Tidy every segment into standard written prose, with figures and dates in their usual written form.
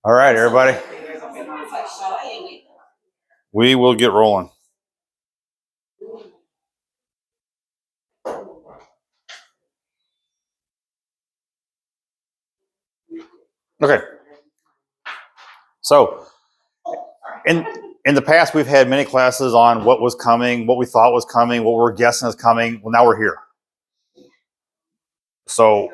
All right, everybody. We will get rolling. Okay. So, in the past, we've had many classes on what was coming, what we thought was coming, what we're guessing is coming. Well, now we're here. So,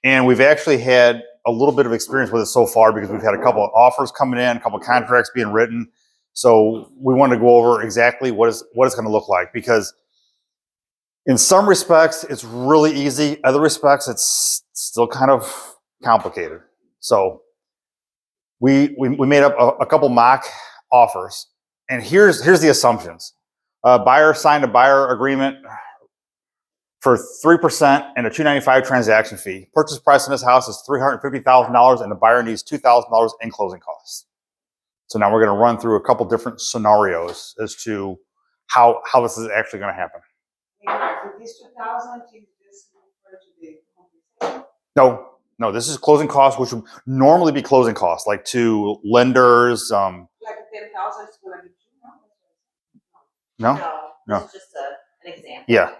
and we've actually had a little bit of experience with it so far because we've had a couple of offers coming in, a couple of contracts being written. So we wanted to go over exactly what it's going to look like, because in some respects it's really easy. Other respects it's still kind of complicated. So we made up a couple mock offers, and here's the assumptions. Buyer signed a buyer agreement for 3% and a $295 transaction fee. Purchase price on this house is $350,000, and the buyer needs $2,000 in closing costs. So now we're going to run through a couple different scenarios as to how this is actually going to happen. No, this is closing costs, which would normally be closing costs, like to lenders. Like 10,000 is going to be no. This is just an example. Yeah.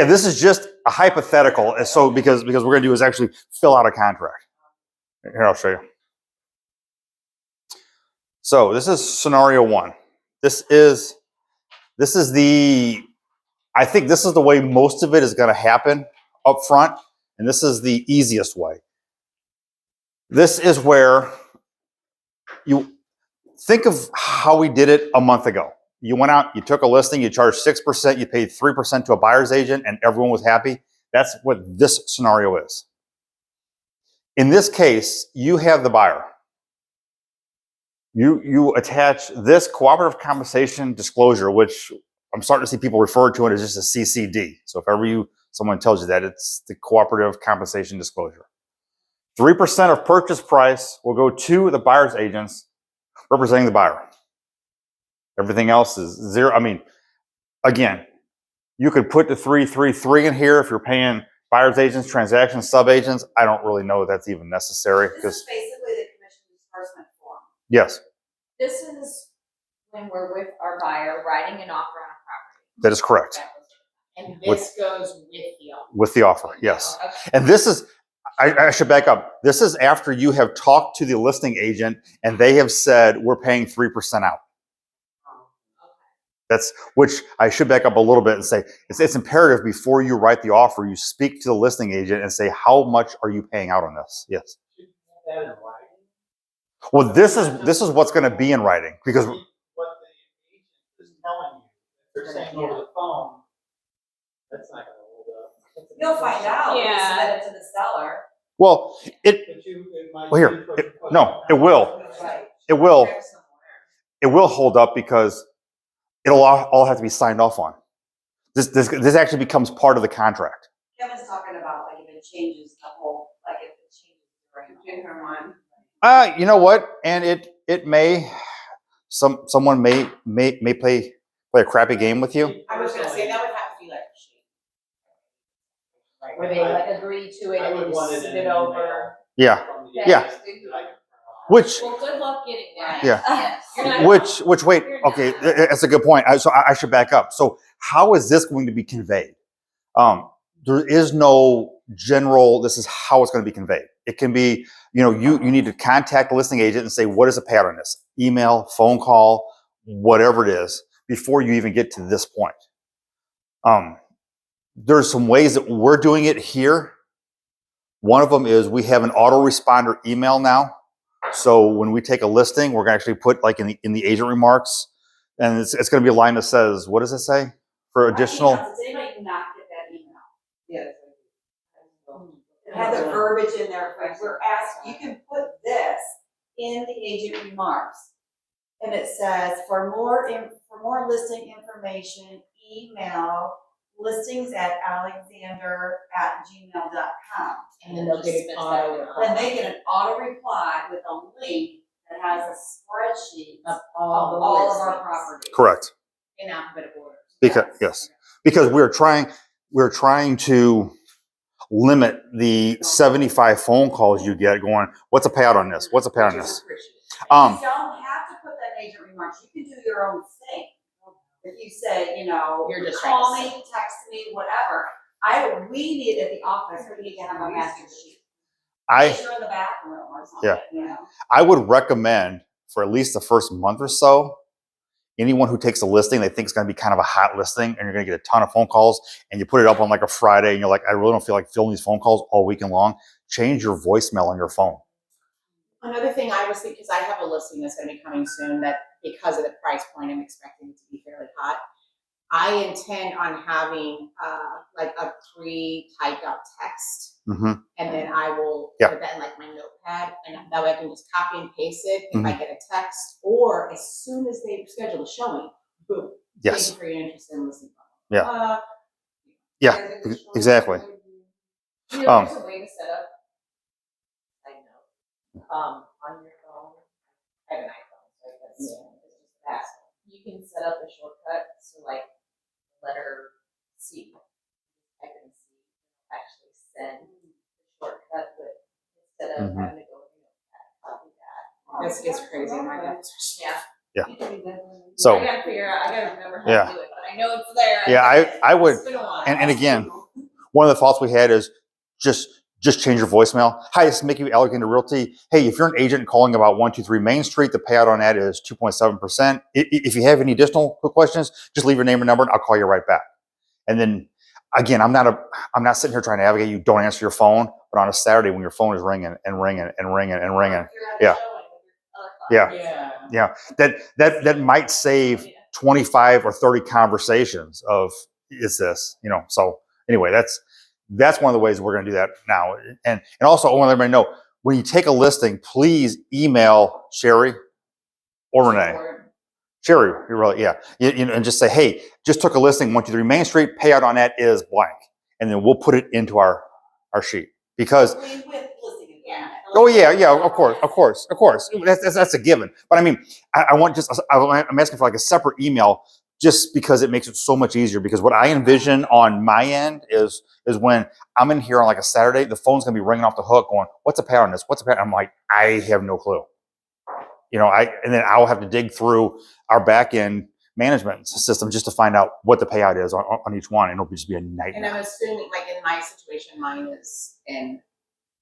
This is just a hypothetical. So because we're going to do is actually fill out a contract. Here, I'll show you. So this is scenario one. This is I think this is the way most of it is going to happen up front, and this is the easiest way. This is where you think of how we did it a month ago. You went out, you took a listing, you charged 6%, you paid 3% to a buyer's agent, and everyone was happy. That's what this scenario is. In this case, you have the buyer. You attach this cooperative compensation disclosure, which I'm starting to see people refer to it as just a CCD. So if ever someone tells you that, it's the cooperative compensation disclosure. 3% of purchase price will go to the buyer's agents representing the buyer. Everything else is zero. I mean, again, you could put the 333 in here if you're paying buyer's agents, transaction sub-agents. I don't really know if that's even necessary. This is basically the commission disbursement form. Yes. This is when we're with our buyer writing an offer on a property. That is correct. And this goes with the offer. With the offer, yes. Okay. And this is, I should back up. This is after you have talked to the listing agent and they have said, we're paying 3% out. Which I should back up a little bit and say, it's imperative before you write the offer, you speak to the listing agent and say, how much are you paying out on this? Yes. Well, this is what's going to be in writing, because what the agent is telling you, they're saying over the phone, that's not going to hold up. You'll find out. Yeah. If you submit it to the seller. well, it will. Right. It will hold up because it'll all have to be signed off on. This actually becomes part of the contract. Kevin's talking about like if it changes the whole, like if it changes in her mind. You know what? And it may someone may play a crappy game with you. I was going to say that would have to be like a sheet. Right, where they like agree to it and then send it over. Yeah. Which Well, good luck getting that. Yeah. Yes. You're not- wait, okay, that's a good point. So I should back up. So how is this going to be conveyed? There is no general, this is how it's going to be conveyed. It can be, you need to contact the listing agent and say, what is the pattern on this? Email, phone call, whatever it is, before you even get to this point. There's some ways that we're doing it here. One of them is we have an autoresponder email now. So when we take a listing, we're going to actually put like in the agent remarks, and it's going to be a line that says, what does it say for additional? Does anybody not get that email? Yes. It has the verbiage in there. We're asked, you can put this in the agent remarks, and it says for more listing information, email listings@alexander@gmail.com. And then they'll get an auto reply. Then they get an auto reply with a link that has a spreadsheet Of of all all the of our listings. properties. Correct. In alphabetical order. Because we're trying to limit the 75 phone calls you get going, what's a payout on this? What's a payout on this? You don't have to put that in agent remarks. You can do your own thing. If you say, you know, You're just call trying me, to text me, whatever. We need at the office, we need to have a master sheet. I, Unless you're in the bathroom or something, you know. I would recommend for at least the first month or so, anyone who takes a listing they think is going to be kind of a hot listing and you're going to get a ton of phone calls and you put it up on like a Friday and you're like, I really don't feel like filling these phone calls all weekend long. Change your voicemail on your phone. Another thing I was thinking, because I have a listing that's gonna be coming soon that because of the price point, I'm expecting it to be fairly hot. I intend on having like a pre-typed out text, Mm-hmm. and then I will Yeah. put that in like my notepad, and that way I can just copy and paste it if Mm-hmm. I get a text, or as soon as they schedule a showing, boom. Yes. Thank you for your interest in listening. Yeah. Yeah, exactly. You know, there's a way to set up, I know, on your phone, I have an iPhone, so that's, it's just that. You can set up a shortcut, so like, letter C, I can see, actually send the shortcut, but instead of Mhm. having to go, copy that. This gets crazy in my life. Yeah. So I gotta figure out, I gotta remember how Yeah. to do it, but I know it's there. yeah, I would, It's been a while. and again, one of the thoughts we had is just change your voicemail. Hi, this is Mickey with Allegheny Realty. Hey, if you're an agent calling about 123 Main Street, the payout on that is 2.7%. If you have any additional quick questions, just leave your name and number and I'll call you right back. And then again, I'm not sitting here trying to advocate you don't answer your phone, but on a Saturday when your phone is ringing and ringing and ringing and ringing, yeah. Yeah, that might save 25 or 30 conversations of is this, you know. So anyway, that's one of the ways we're going to do that now. And also I want everybody to know when you take a listing, please email Sherry or Renee. Sherry, you're really, yeah. You know, and just say, hey, just took a listing 123 Main Street, payout on that is blank. And then we'll put it into our sheet because oh yeah, of course. That's a given. But I mean, I'm asking for like a separate email just because it makes it so much easier. Because what I envision on my end is when I'm in here on like a Saturday, the phone's gonna be ringing off the hook, going, "What's a payout on this? What's a payout?" I'm like, I have no clue. You know, and then I'll have to dig through our back end management system just to find out what the payout is on each one, and it'll just be a nightmare. And I'm assuming, like in my situation, mine is an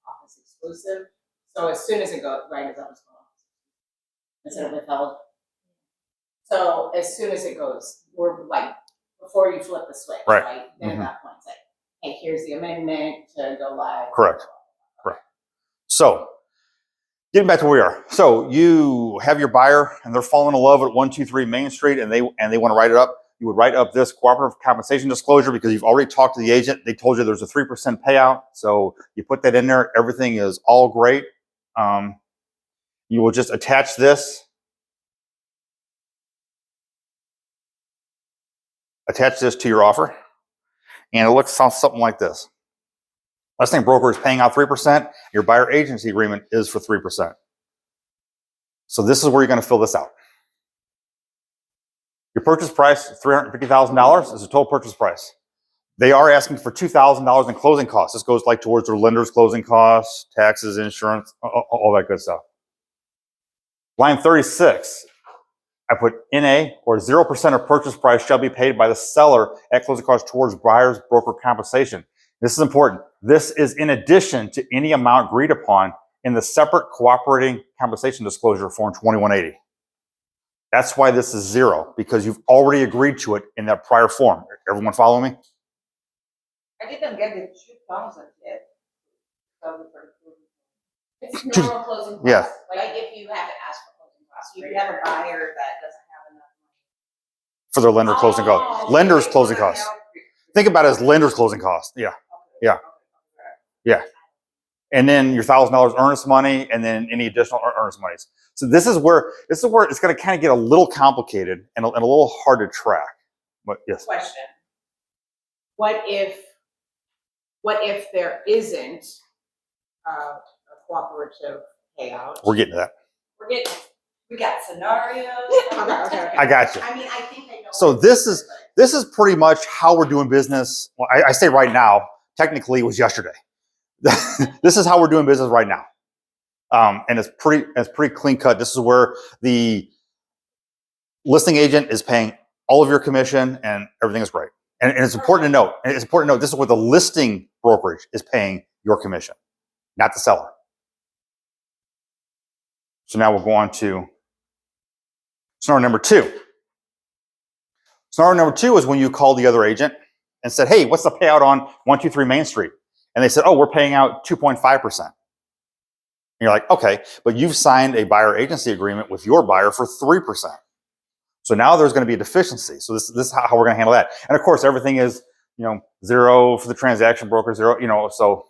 office exclusive. So as soon as it goes, right, as I was going, instead of withheld. So as soon as it goes, we're like, before you flip the switch, right? Then at that point, it's like, hey, here's the amendment to go live. Correct. So getting back to where we are. So you have your buyer and they're falling in love at 123 Main Street and they want to write it up. You would write up this cooperative compensation disclosure because you've already talked to the agent. They told you there's a 3% payout. So you put that in there. Everything is all great. You will just attach this. Attach this to your offer. And it looks something like this. Listing broker is paying out 3%. Your buyer agency agreement is for 3%. So this is where you're going to fill this out. Your purchase price, $350,000 is the total purchase price. They are asking for $2,000 in closing costs. This goes like towards their lender's closing costs, taxes, insurance, all that good stuff. Line 36, I put NA or 0% of purchase price shall be paid by the seller at closing costs towards buyer's broker compensation. This is important. This is in addition to any amount agreed upon in the separate cooperating compensation disclosure form 2180. That's why this is 0, because you've already agreed to it in that prior form. Everyone follow me? I didn't get the 2,000 yet. It's normal closing costs. Yeah. Like if you haven't asked for closing costs. If you have a buyer that doesn't have enough money. For their lender closing costs. Lender's closing costs. Think about it as lender's closing costs. Yeah. And then your $1,000 earnest money, and then any additional earnest monies. So this is where it's going to kind of get a little complicated and a little hard to track. But yes. Question. What if there isn't a cooperative payout? We're getting to that. We got scenarios. Okay. I got you. I mean, I think I know. So this is pretty much how we're doing business. Well, I say right now, technically it was yesterday. This is how we're doing business right now. And it's pretty clean cut. This is where the listing agent is paying all of your commission and everything is great. And it's important to note, this is where the listing brokerage is paying your commission, not the seller. So now we'll go on to scenario number 2. Scenario number 2 is when you call the other agent and said, hey, what's the payout on 123 Main Street? And they said, oh, we're paying out 2.5%. And you're like, okay, but you've signed a buyer agency agreement with your buyer for 3%. So now there's going to be a deficiency. So this is how we're going to handle that. And of course, everything is, 0 for the transaction broker, 0, so.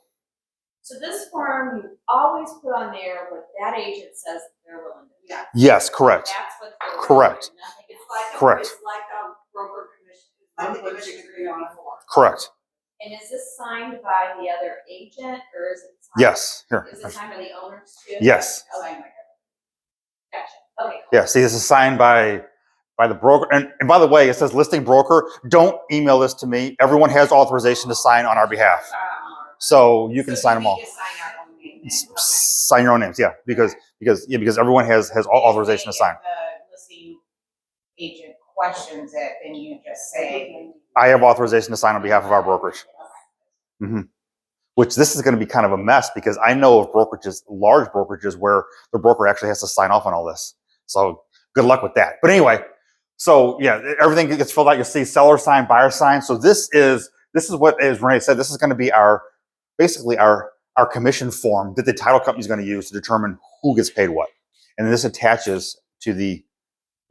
So this form, you always put on there what that agent says they're willing to do. Yes, correct. That's what they're willing Correct. to do, nothing It's else. like, Correct. it's like a broker commission, it's like the commission agreement before. Correct. And is this signed by the other agent, or is it signed? Yes. Here. Is it signed by the owners too? Yes. Okay. Gotcha. Okay. Cool. Yeah. See, this is signed by the broker. And by the way, it says listing broker. Don't email this to me. Everyone has authorization to sign on our behalf. So you can sign them all. Just sign our own name then. Sign your own names. Yeah. Because everyone has authorization to sign. If the listing agent questions it, then you just say. I have authorization to sign on behalf of our brokerage. Which this is going to be kind of a mess because I know of brokerages, large brokerages, where the broker actually has to sign off on all this. So good luck with that. But anyway, so yeah, everything gets filled out. You'll see seller sign, buyer sign. So this is what, as Renee said, this is going to be basically our commission form that the title company is going to use to determine who gets paid what. And this attaches to the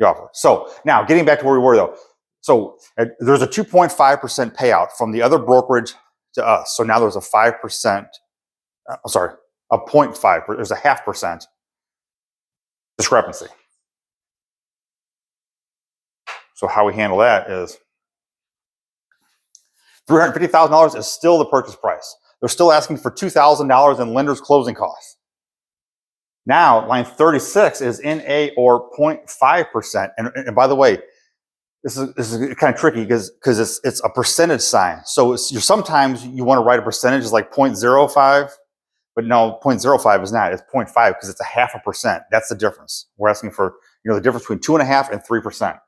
offer. So now getting back to where we were though. So there's a 2.5% payout from the other brokerage to us. So now there's a 5%, a 0.5, there's a 0.5% discrepancy. So how we handle that is $350,000 is still the purchase price. They're still asking for $2,000 in lender's closing costs. Now, line 36 is NA or 0.5%. And by the way, this is kind of tricky because it's a percentage sign. So sometimes you want to write a percentage is like 0.05, but no, 0.05 is not. It's 0.5 because it's a 0.5%. That's the difference. We're asking for the difference between 2.5% and 3%.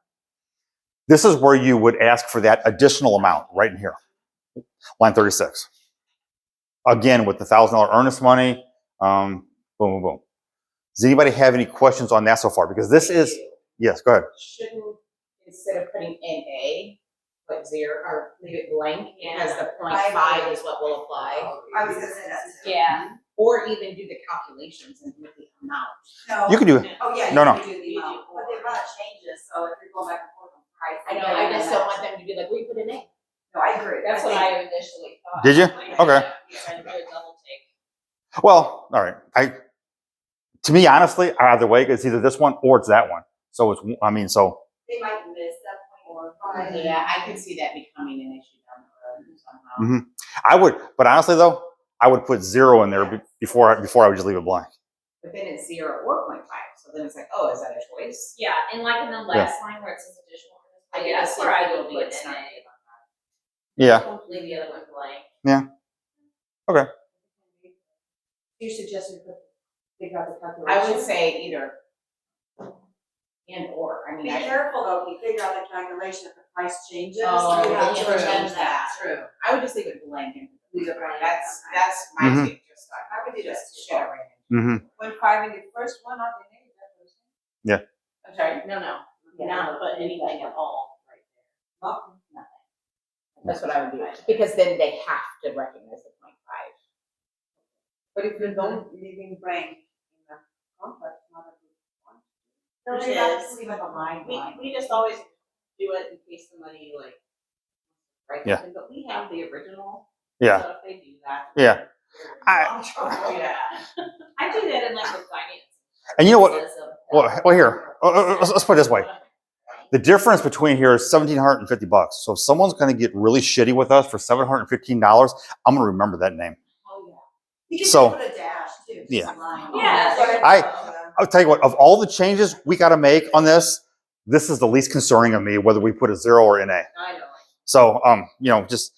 This is where you would ask for that additional amount right in here, line 36. Again, with the $1,000 earnest money, boom, boom, boom. Does anybody have any questions on that so far? Because this is, yes, go ahead. Shouldn't, instead of putting NA, put 0 or leave it blank, because the 0.5 is what will apply. I was gonna say that. Yeah. Or even do the calculations and do the amount. No. You can do it. Oh, yeah, No, no. you can do the amount, but the amount changes, so if you're going back and forth on price. I know, I just don't want them to be like, we put an A. No, I agree. That's what think- I initially thought. Did you? Like, Okay. Trying to do a double take. Well, all right. To me, honestly, either way, it's either this one or it's that one. So so They might miss that point or five. Yeah, I could see that becoming an issue down the road somehow. I would, but honestly though, I would put 0 in there before I would just leave it blank. But then it's 0 or 0.5, so then it's like, oh, is that a choice? Yeah, and like in the last line where it says additional, I get that's to see where I if would it'll put be an snarky A. about that. Yeah. Leave the other one blank. You suggested figure out the calculation. I would say either and or, I mean, Be I. careful though, if you figure out the calculation, if the price changes. Oh, you have yeah, to true, change that. true. I would just leave it blank and Leave it blank. That's my Mhm. take, just on. I would do that Just too. shit I ran into. Mm-hmm. When finding the first one, not the name, that's what I'm saying. I'm sorry, No, Yeah. not put anything at all right there. Nothing. that's what I would do, because then they have to recognize the 0.5. But if you don't leaving blank in the contract, it's not a good one. No, Which you have is- to leave it a line. We just always do it in case somebody like writes Yeah. something, but we have the original. Yeah. So if they do that. Yeah. Yeah. I do that in like the finance. And you know what? Says, Well, here, let's put it this way. The difference between here is $1,750. So if someone's going to get really shitty with us for $715, I'm going to remember that name. Oh, yeah. You can So- just put a dash too. just Yeah. a line. Yeah. I'll tell you what, of all the changes we got to make on this is the least concerning of me, whether we put a 0 or NA. I know. So, just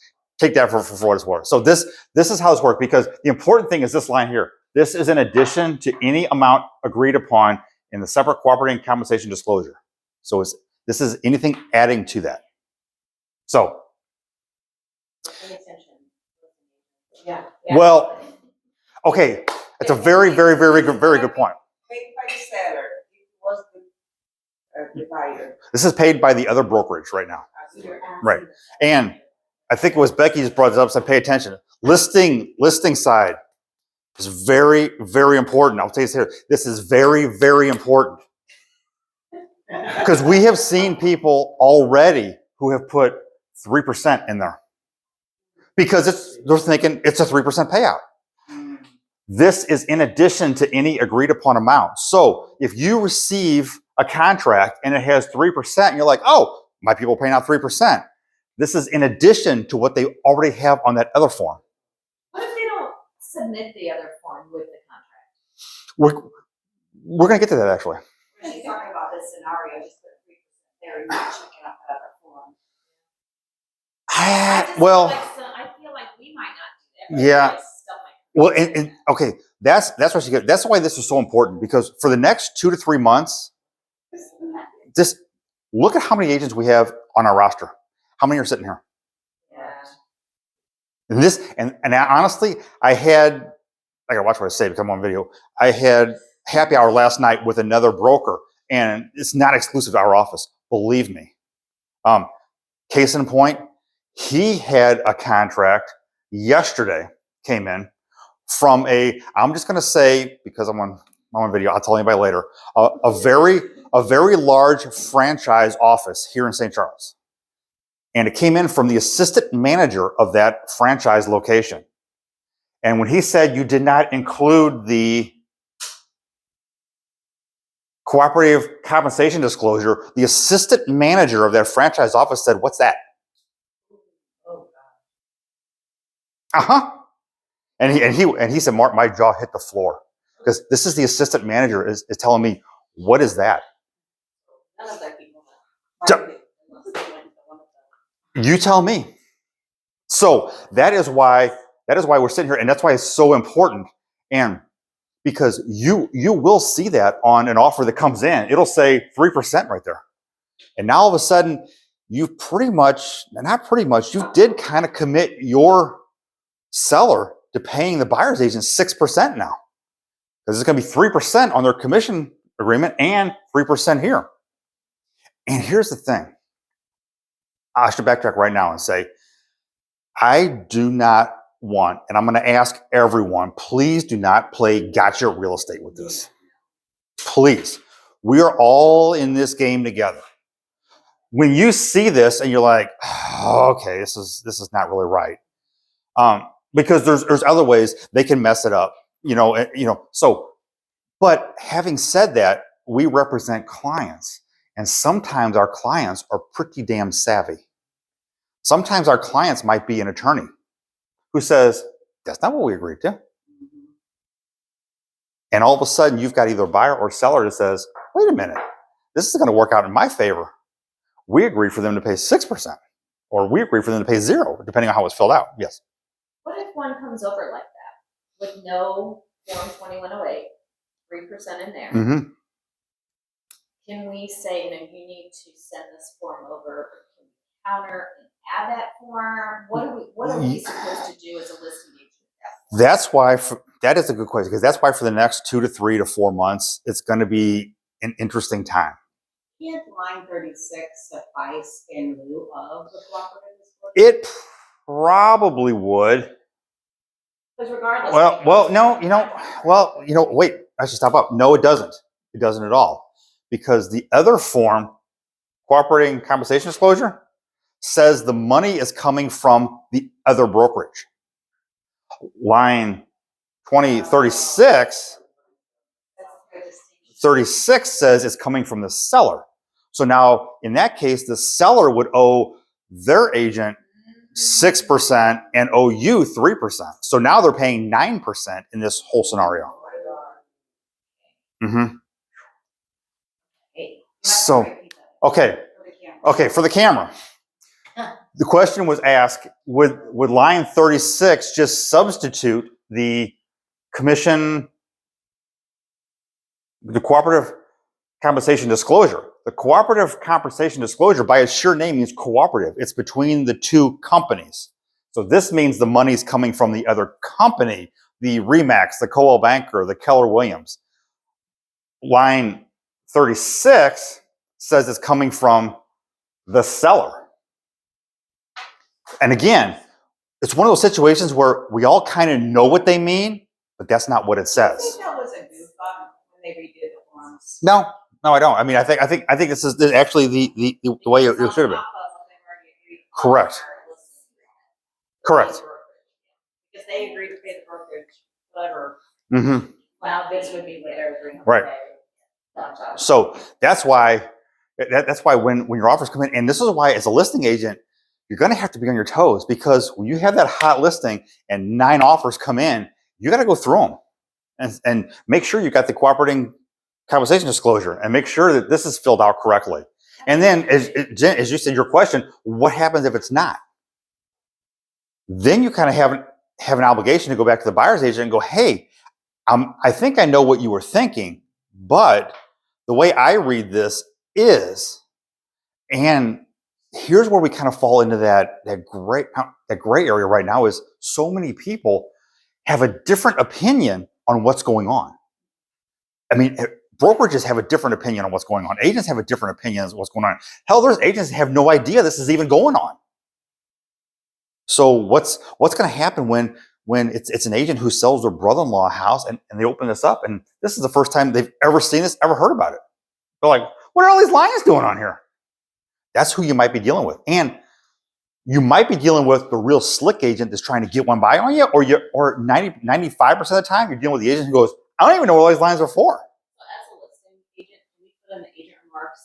take that for what it's worth. So this is how this works, because the important thing is this line here. This is in addition to any amount agreed upon in the separate cooperating compensation disclosure. So this is anything adding to that. So, Pay attention. Yeah. well, okay, it's a very good point. Paid by the seller, it was the buyer. This is paid by the other brokerage right now. You're asking Right. the seller. And I think it was Becky just brought it up, said pay attention. Listing side is very important. I'll tell you this here. This is very important. Because we have seen people already who have put 3% in there. Because they're thinking it's a 3% payout. This is in addition to any agreed upon amount. So if you receive a contract and it has 3%, and you're like, oh, my people paying out 3%. This is in addition to what they already have on that other form. What if they don't submit the other form with the contract? We're going to get to that actually. She's talking about this scenario, just put 3% there and not checking out that other form. I just Well, I feel like we might not do that. Yeah. Like, stuff like well, and okay, that's what you get. That's why this is so important, because for the next 2 to 3 months, just look at how many agents we have on our roster. How many are sitting here? Yeah. And honestly, I gotta watch what I say because I'm on video. I had happy hour last night with another broker, and it's not exclusive to our office. Believe me. Case in point, he had a contract yesterday, came in from I'm just going to say, because I'm on video, I'll tell anybody later, a very large franchise office here in St. Charles. And it came in from the assistant manager of that franchise location. And when he said you did not include the cooperative compensation disclosure, the assistant manager of that franchise office said, "What's that?" And he said, "Mark, my jaw hit the floor, because this is the assistant manager is telling me, what is that?" None of their people Ju- know. Unless they went to one of them. You tell me. So that is why we're sitting here, and that's why it's so important. And because you will see that on an offer that comes in, it'll say 3% right there. And now all of a sudden, you did kind of commit your seller to paying the buyer's agent 6% now. Because it's going to be 3% on their commission agreement and 3% here. And here's the thing. I should backtrack right now and say, I do not want, and I'm going to ask everyone, please do not play gotcha real estate with this. Please. We are all in this game together. When you see this and you're like, oh, okay, this is not really right. Because there's other ways they can mess it up, so, but having said that, we represent clients, and sometimes our clients are pretty damn savvy. Sometimes our clients might be an attorney who says, that's not what we agreed to. And all of a sudden, you've got either a buyer or seller that says, wait a minute, this is going to work out in my favor. We agreed for them to pay 6%, or we agreed for them to pay 0%, depending on how it's filled out. Yes. What if one comes over like that with no Form 2108, 3% in there? Mm-hmm. Can we say, you need to send this form over, or can we counter and add that form? What are we supposed to do as a listing agent? That's why, that is a good question, because that's why for the next 2 to 3 to 4 months, it's going to be an interesting time. Can't line 36 suffice in lieu of the cooperative disclosure? It probably would. Because regardless. Wait, I should stop up. No, it doesn't. It doesn't at all. Because the other form, cooperating compensation disclosure, says the money is coming from the other brokerage. Line 36 says it's coming from the seller. So now, in that case, the seller would owe their agent 6% and owe you 3%. So now they're paying 9% in this whole scenario. Mm-hmm. So, okay, for the camera. The question was asked, would line 36 just substitute the commission, the cooperative compensation disclosure? The cooperative compensation disclosure by its sheer name means cooperative. It's between the two companies. So this means the money's coming from the other company, the Remax, the Coldwell Banker, the Keller Williams. Line 36 says it's coming from the seller. And again, it's one of those situations where we all kind of know what they mean, but that's not what it I says. think that was a goof up when they redid the forms. No, I don't. I mean, I think this is actually the way it should have been. Correct. Correct. If they agree to pay the brokerage, whatever. Mm-hmm. Now this would be what they're agreeing to Right. pay. Gotcha. So that's why when your offers come in, and this is why as a listing agent, you're going to have to be on your toes, because when you have that hot listing and 9 offers come in, you got to go through them and make sure you got the cooperating compensation disclosure and make sure that this is filled out correctly. And then, as you said, your question, what happens if it's not? Then you kind of have an obligation to go back to the buyer's agent and go, hey, I think I know what you were thinking, but the way I read this is, and here's where we kind of fall into that gray area right now, is so many people have a different opinion on what's going on. I mean, brokerages have a different opinion on what's going on. Agents have a different opinion on what's going on. Hell, there's agents that have no idea this is even going on. So what's going to happen when it's an agent who sells their brother-in-law a house and they open this up and this is the first time they've ever seen this, ever heard about it? They're like, what are all these lines doing on here? That's who you might be dealing with. And you might be dealing with the real slick agent that's trying to get one by on you, or 95% of the time you're dealing with the agent who goes, I don't even know what all these lines are for. So as a listing agent, can we put in the agent remarks,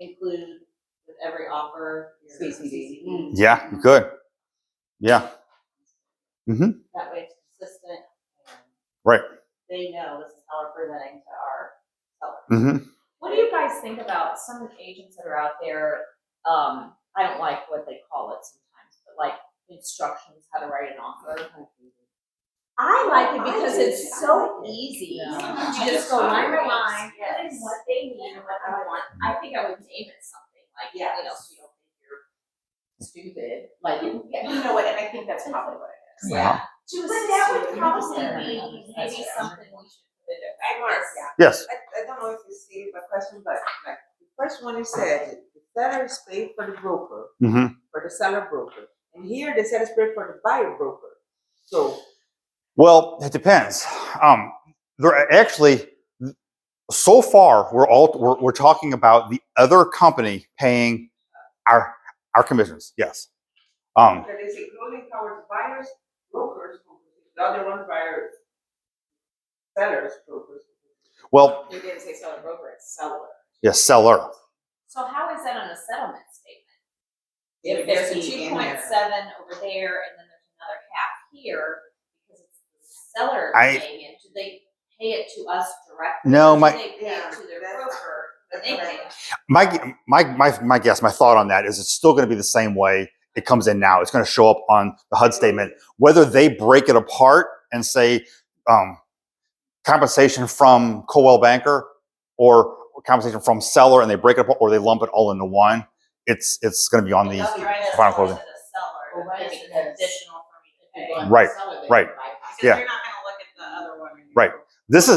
include with every offer your CCD? Yeah, you could. Yeah. Mm-hmm. That way it's consistent and Right. they know this is how we're presenting to our seller. Mm-hmm. What do you guys think about some agents that are out there? I don't like what they call it sometimes, but like instructions how to write an offer. I like it because it's so easy. Yeah. You just go line by line, put in what they need and what they want. I think I would name it something like, you know, so you don't think you're stupid. Like, you know what? And I think that's probably what it is. Yeah. But that would probably be maybe something we should put in. Hey, Mark. Yes. I don't know if you see my question, but like the first one you said, the seller is paid for the broker, Mm-hmm. for the seller broker. And here the seller is paid for the buyer broker. So Well, it depends. They're actually, so far, we're talking about the other company paying our commissions. Yes. that is including towards buyers, brokers, the other one buyers, sellers, brokers. Well, You didn't say seller broker, it's seller. yes, seller. So how is that on a settlement statement? If If there's a there's E in 2.7 there. over there and then there's another half here, because it's the seller I- paying it, do they pay it to us directly? No, or my- do they pay it to their broker, but they pay it? My guess, my thought on that is it's still going to be the same way it comes in now. It's going to show up on the HUD statement, whether they break it apart and say compensation from Coldwell Banker or compensation from seller, and they break it apart, or they lump it all into one. It's going to be on the They'll be right at final the closing. seller, Right, this is because additional for me to pay. Right, right. Because Yeah. you're not gonna look at the other one. when you're- Right. This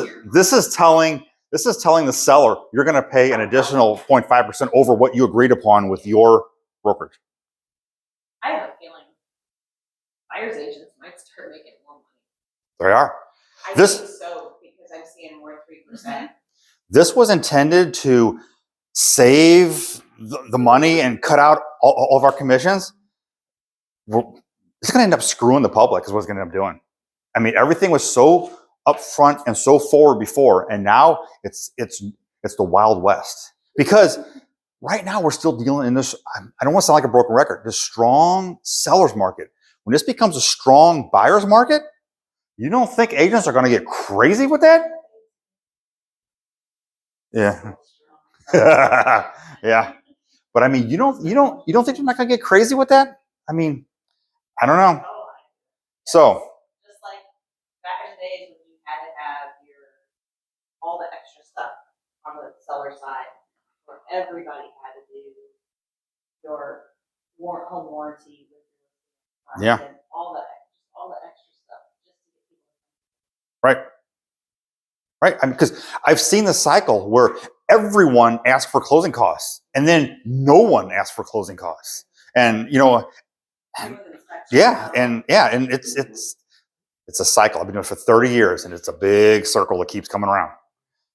is telling the seller you're going to pay an additional 0.5% over what you agreed upon with your brokerage. I have a feeling buyer's agents might start making more money. There you are. I This- think so, because I'm seeing more 3%. This was intended to save the money and cut out all of our commissions. It's going to end up screwing the public, is what it's going to end up doing. I mean, everything was so upfront and so forward before, and now it's the Wild West. Because right now we're still dealing in this, I don't want to sound like a broken record, this strong seller's market. When this becomes a strong buyer's market, you don't think agents are going to get crazy with that? Yeah. Yeah. But I mean, you don't think they're not going to get crazy with that? I mean, I don't know. So Just like back in the days when you had to have all the extra stuff on the seller side, where everybody had to do your home warranty with your Yeah. and all the extra stuff just to get people. right, right. I mean, because I've seen the cycle where everyone asks for closing costs, and then no one asks for closing costs, and yeah, and it's a cycle. I've been doing it for 30 years, and it's a big circle that keeps coming around.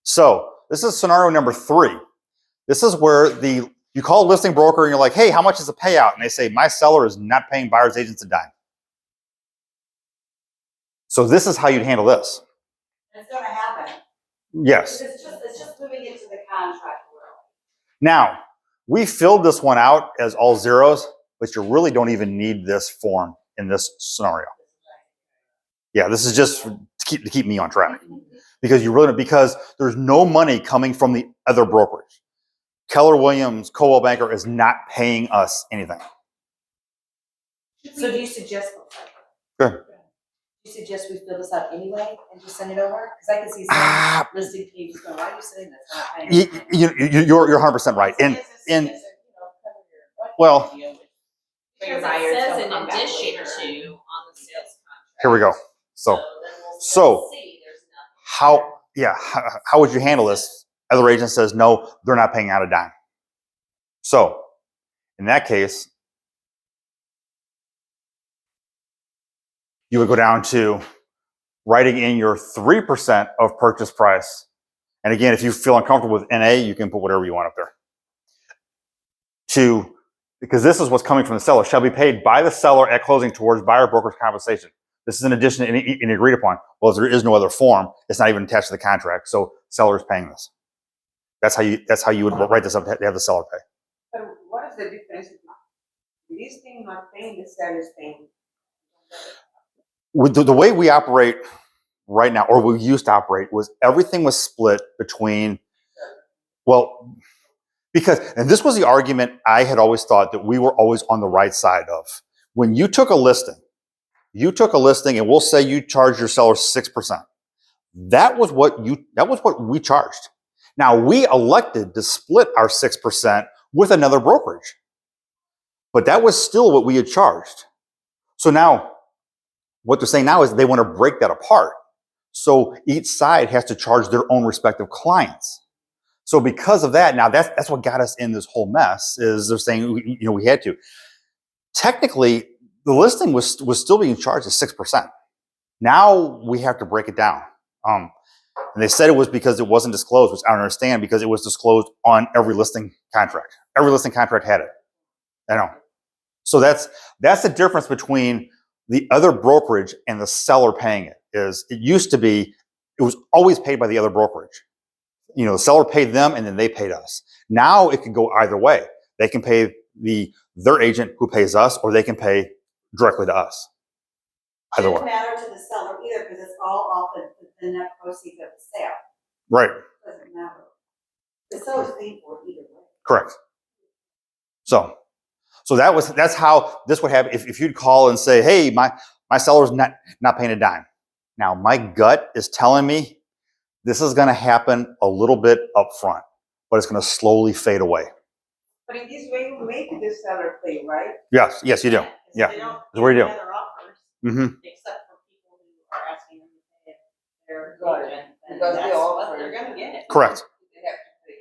So this is scenario number 3. This is where you call a listing broker and you're like, hey, how much is the payout? And they say, my seller is not paying buyer's agents a dime. So this is how you'd handle this. It's gonna happen. Yes. It's just moving into the contract world. Now, we filled this one out as all zeros, but you really don't even need this form in this scenario. Yeah, this is just to keep me on track. Because because there's no money coming from the other brokerage. Keller Williams, Coldwell Banker is not paying us anything. So do you suggest? Good. Do you suggest we fill this out anyway and just send it over? Because I can see some listing pages going, why are you saying this? I'm not paying anything." You're 100% right. Well, Because it says in addition to on the sales contract. here we go. So then we'll still see there's nothing. how would you handle this? Other agent says, no, they're not paying out a dime. So in that case, you would go down to writing in your 3% of purchase price. And again, if you feel uncomfortable with NA, you can put whatever you want up there. Because this is what's coming from the seller, shall be paid by the seller at closing towards buyer broker's compensation. This is in addition to any agreed upon. Well, if there is no other form, it's not even attached to the contract. So seller is paying this. That's how you would write this up to have the seller pay. But what is the difference between this thing not paying, the seller's paying? With the way we operate right now, or we used to operate, was everything was split between, well, and this was the argument I had always thought that we were always on the right side of. When you took a listing and we'll say you charge your seller 6%. That was what we charged. Now we elected to split our 6% with another brokerage, but that was still what we had charged. So now what they're saying now is they want to break that apart. So each side has to charge their own respective clients. So because of that, now that's what got us in this whole mess. Is they're saying we had to. Technically, the listing was still being charged at 6%. Now we have to break it down. And they said it was because it wasn't disclosed, which I don't understand, because it was disclosed on every listing contract. Every listing contract had it. I know. So that's the difference between the other brokerage and the seller paying it. It used to be, it was always paid by the other brokerage. The seller paid them and then they paid us. Now it can go either way. They can pay their agent who pays us, or they can pay directly to us. Either way. Doesn't matter to the seller either, because it's all off the net proceeds of the sale. Right. Doesn't matter. The seller's paying for it either way. Correct. So that's how this would happen. If you'd call and say, hey, my seller's not paying a dime. Now my gut is telling me this is going to happen a little bit up front, but it's going to slowly fade away. But in this way, you make the seller pay, right? Yes, you do. Yeah. They don't That's what you do. get other offers, Mm-hmm. except for people who are asking them to pay their Got it. agent, and Because they that's all what offer they're it. gonna get. Correct. They have to pay.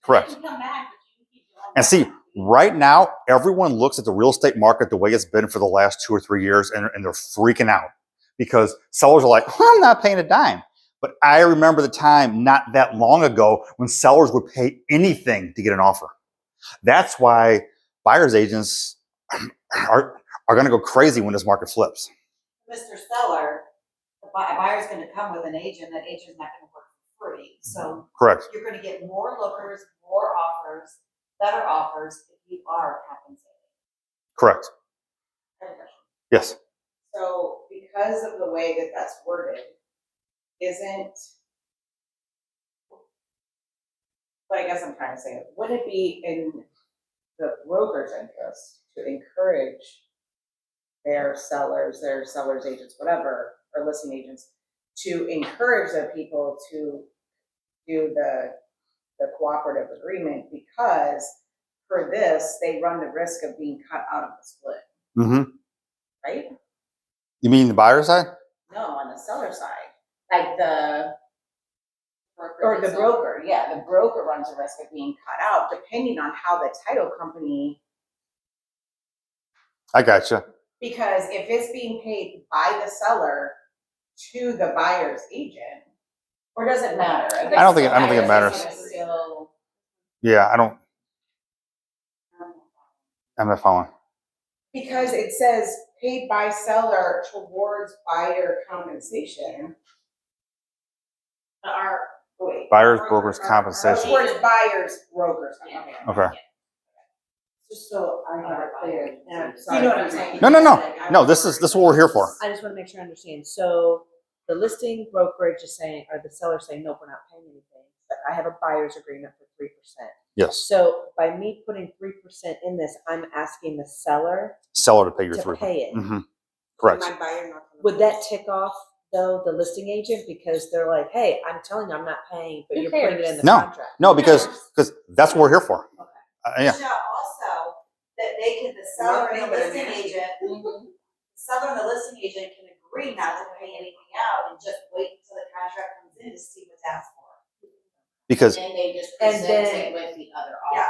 Correct. They can come back, but you can keep doing And see, right now, everyone looks at the real estate market the way it's been for the last 2 or 3 years, and they're freaking out because sellers are like, I'm not paying a dime. But I remember the time not that long ago when sellers would pay anything to get an offer. That's why buyer's agents are going to go crazy when this market flips. Mr. Seller, a buyer's going to come with an agent. That agent's not going to work for free. So Correct. you're going to get more lookers, more offers, better offers if you are compensated. Correct. Yes. So because of the way that that's worded, what I guess I'm trying to say, would it be in the broker's interest to encourage their sellers agents, whatever, or listing agents, to encourage their people to do the cooperative agreement, because for this, they run the risk of being cut out of the split, Mm-hmm. right? You mean the buyer side? No, on the seller side, like the Broker gets broker, yeah, the broker runs the risk of being cut out, depending on how the title company. I gotcha. Because if it's being paid by the seller to the buyer's agent, or does it matter? I don't think it matters. Still, Yeah, I'm not following. because it says paid by seller towards buyer compensation. Wait. Buyer's broker's compensation. Towards buyer's brokers. Okay. Okay. Just so I have it clear, and I'm You sorry. know what I'm saying? No. This is what we're here for. I just wanna make sure I understand. So the listing brokerage is saying, or the seller saying, nope, we're not paying anything, but I have a buyer's agreement for 3%. Yes. So by me putting 3% in this, I'm asking the seller Seller to pay your to 3%. pay it. Mm-hmm. Correct. My buyer not gonna Would pay. that tick off though the listing agent, because they're like, hey, I'm telling you I'm not paying, but Who you're putting it in the No. contract? No, because that's what we're here for. Yeah. Michelle, also, that they can, the seller and the listing agent, the seller and the listing agent can agree not to pay anything out and just wait until the contract comes in to see what's asked for. Because And they just And present then- it with the other Yes.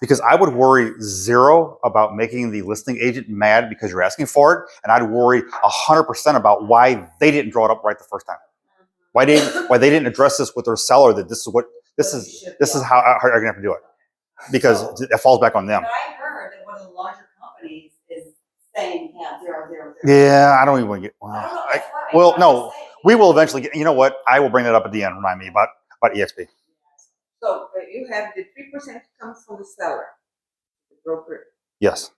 offers. I would worry zero about making the listing agent mad because you're asking for it, and I'd worry 100% about why they didn't draw it up right the first time. Why they didn't address this with their seller, that this is how you're gonna have to do it, because it falls back on them. But I heard that one of the larger companies is saying, yeah, 0, 0, 0. Yeah, I don't even want to get. I don't know, I- that's why. well, I'm no, just saying. we will eventually get. You know what? I will bring that up at the end. Remind me about EXP. So you have the 3% comes from the seller, the broker, Yes.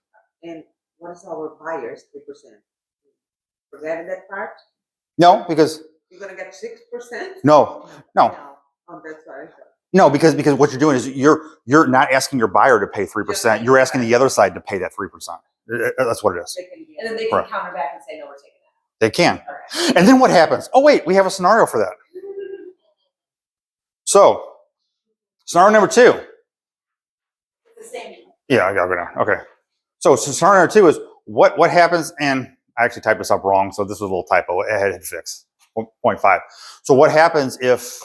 and what is our buyer's 3%? Forgetting that part? No, because You're gonna get 6%? no, Oh, that's what I thought. no, because what you're doing is you're not asking your buyer to pay 3%. You're asking the other side to pay that 3%. That's what it is. They can be- And then they can Correct. counter back and say, no, we're taking that. They can. Alright. And then what happens? Oh wait, we have a scenario for that. So, scenario number 2. It's the same. Yeah, I gotta go down. Okay. So scenario number 2 is what happens, and I actually typed this up wrong, so this was a little typo. It had to fix 0.5. So what happens if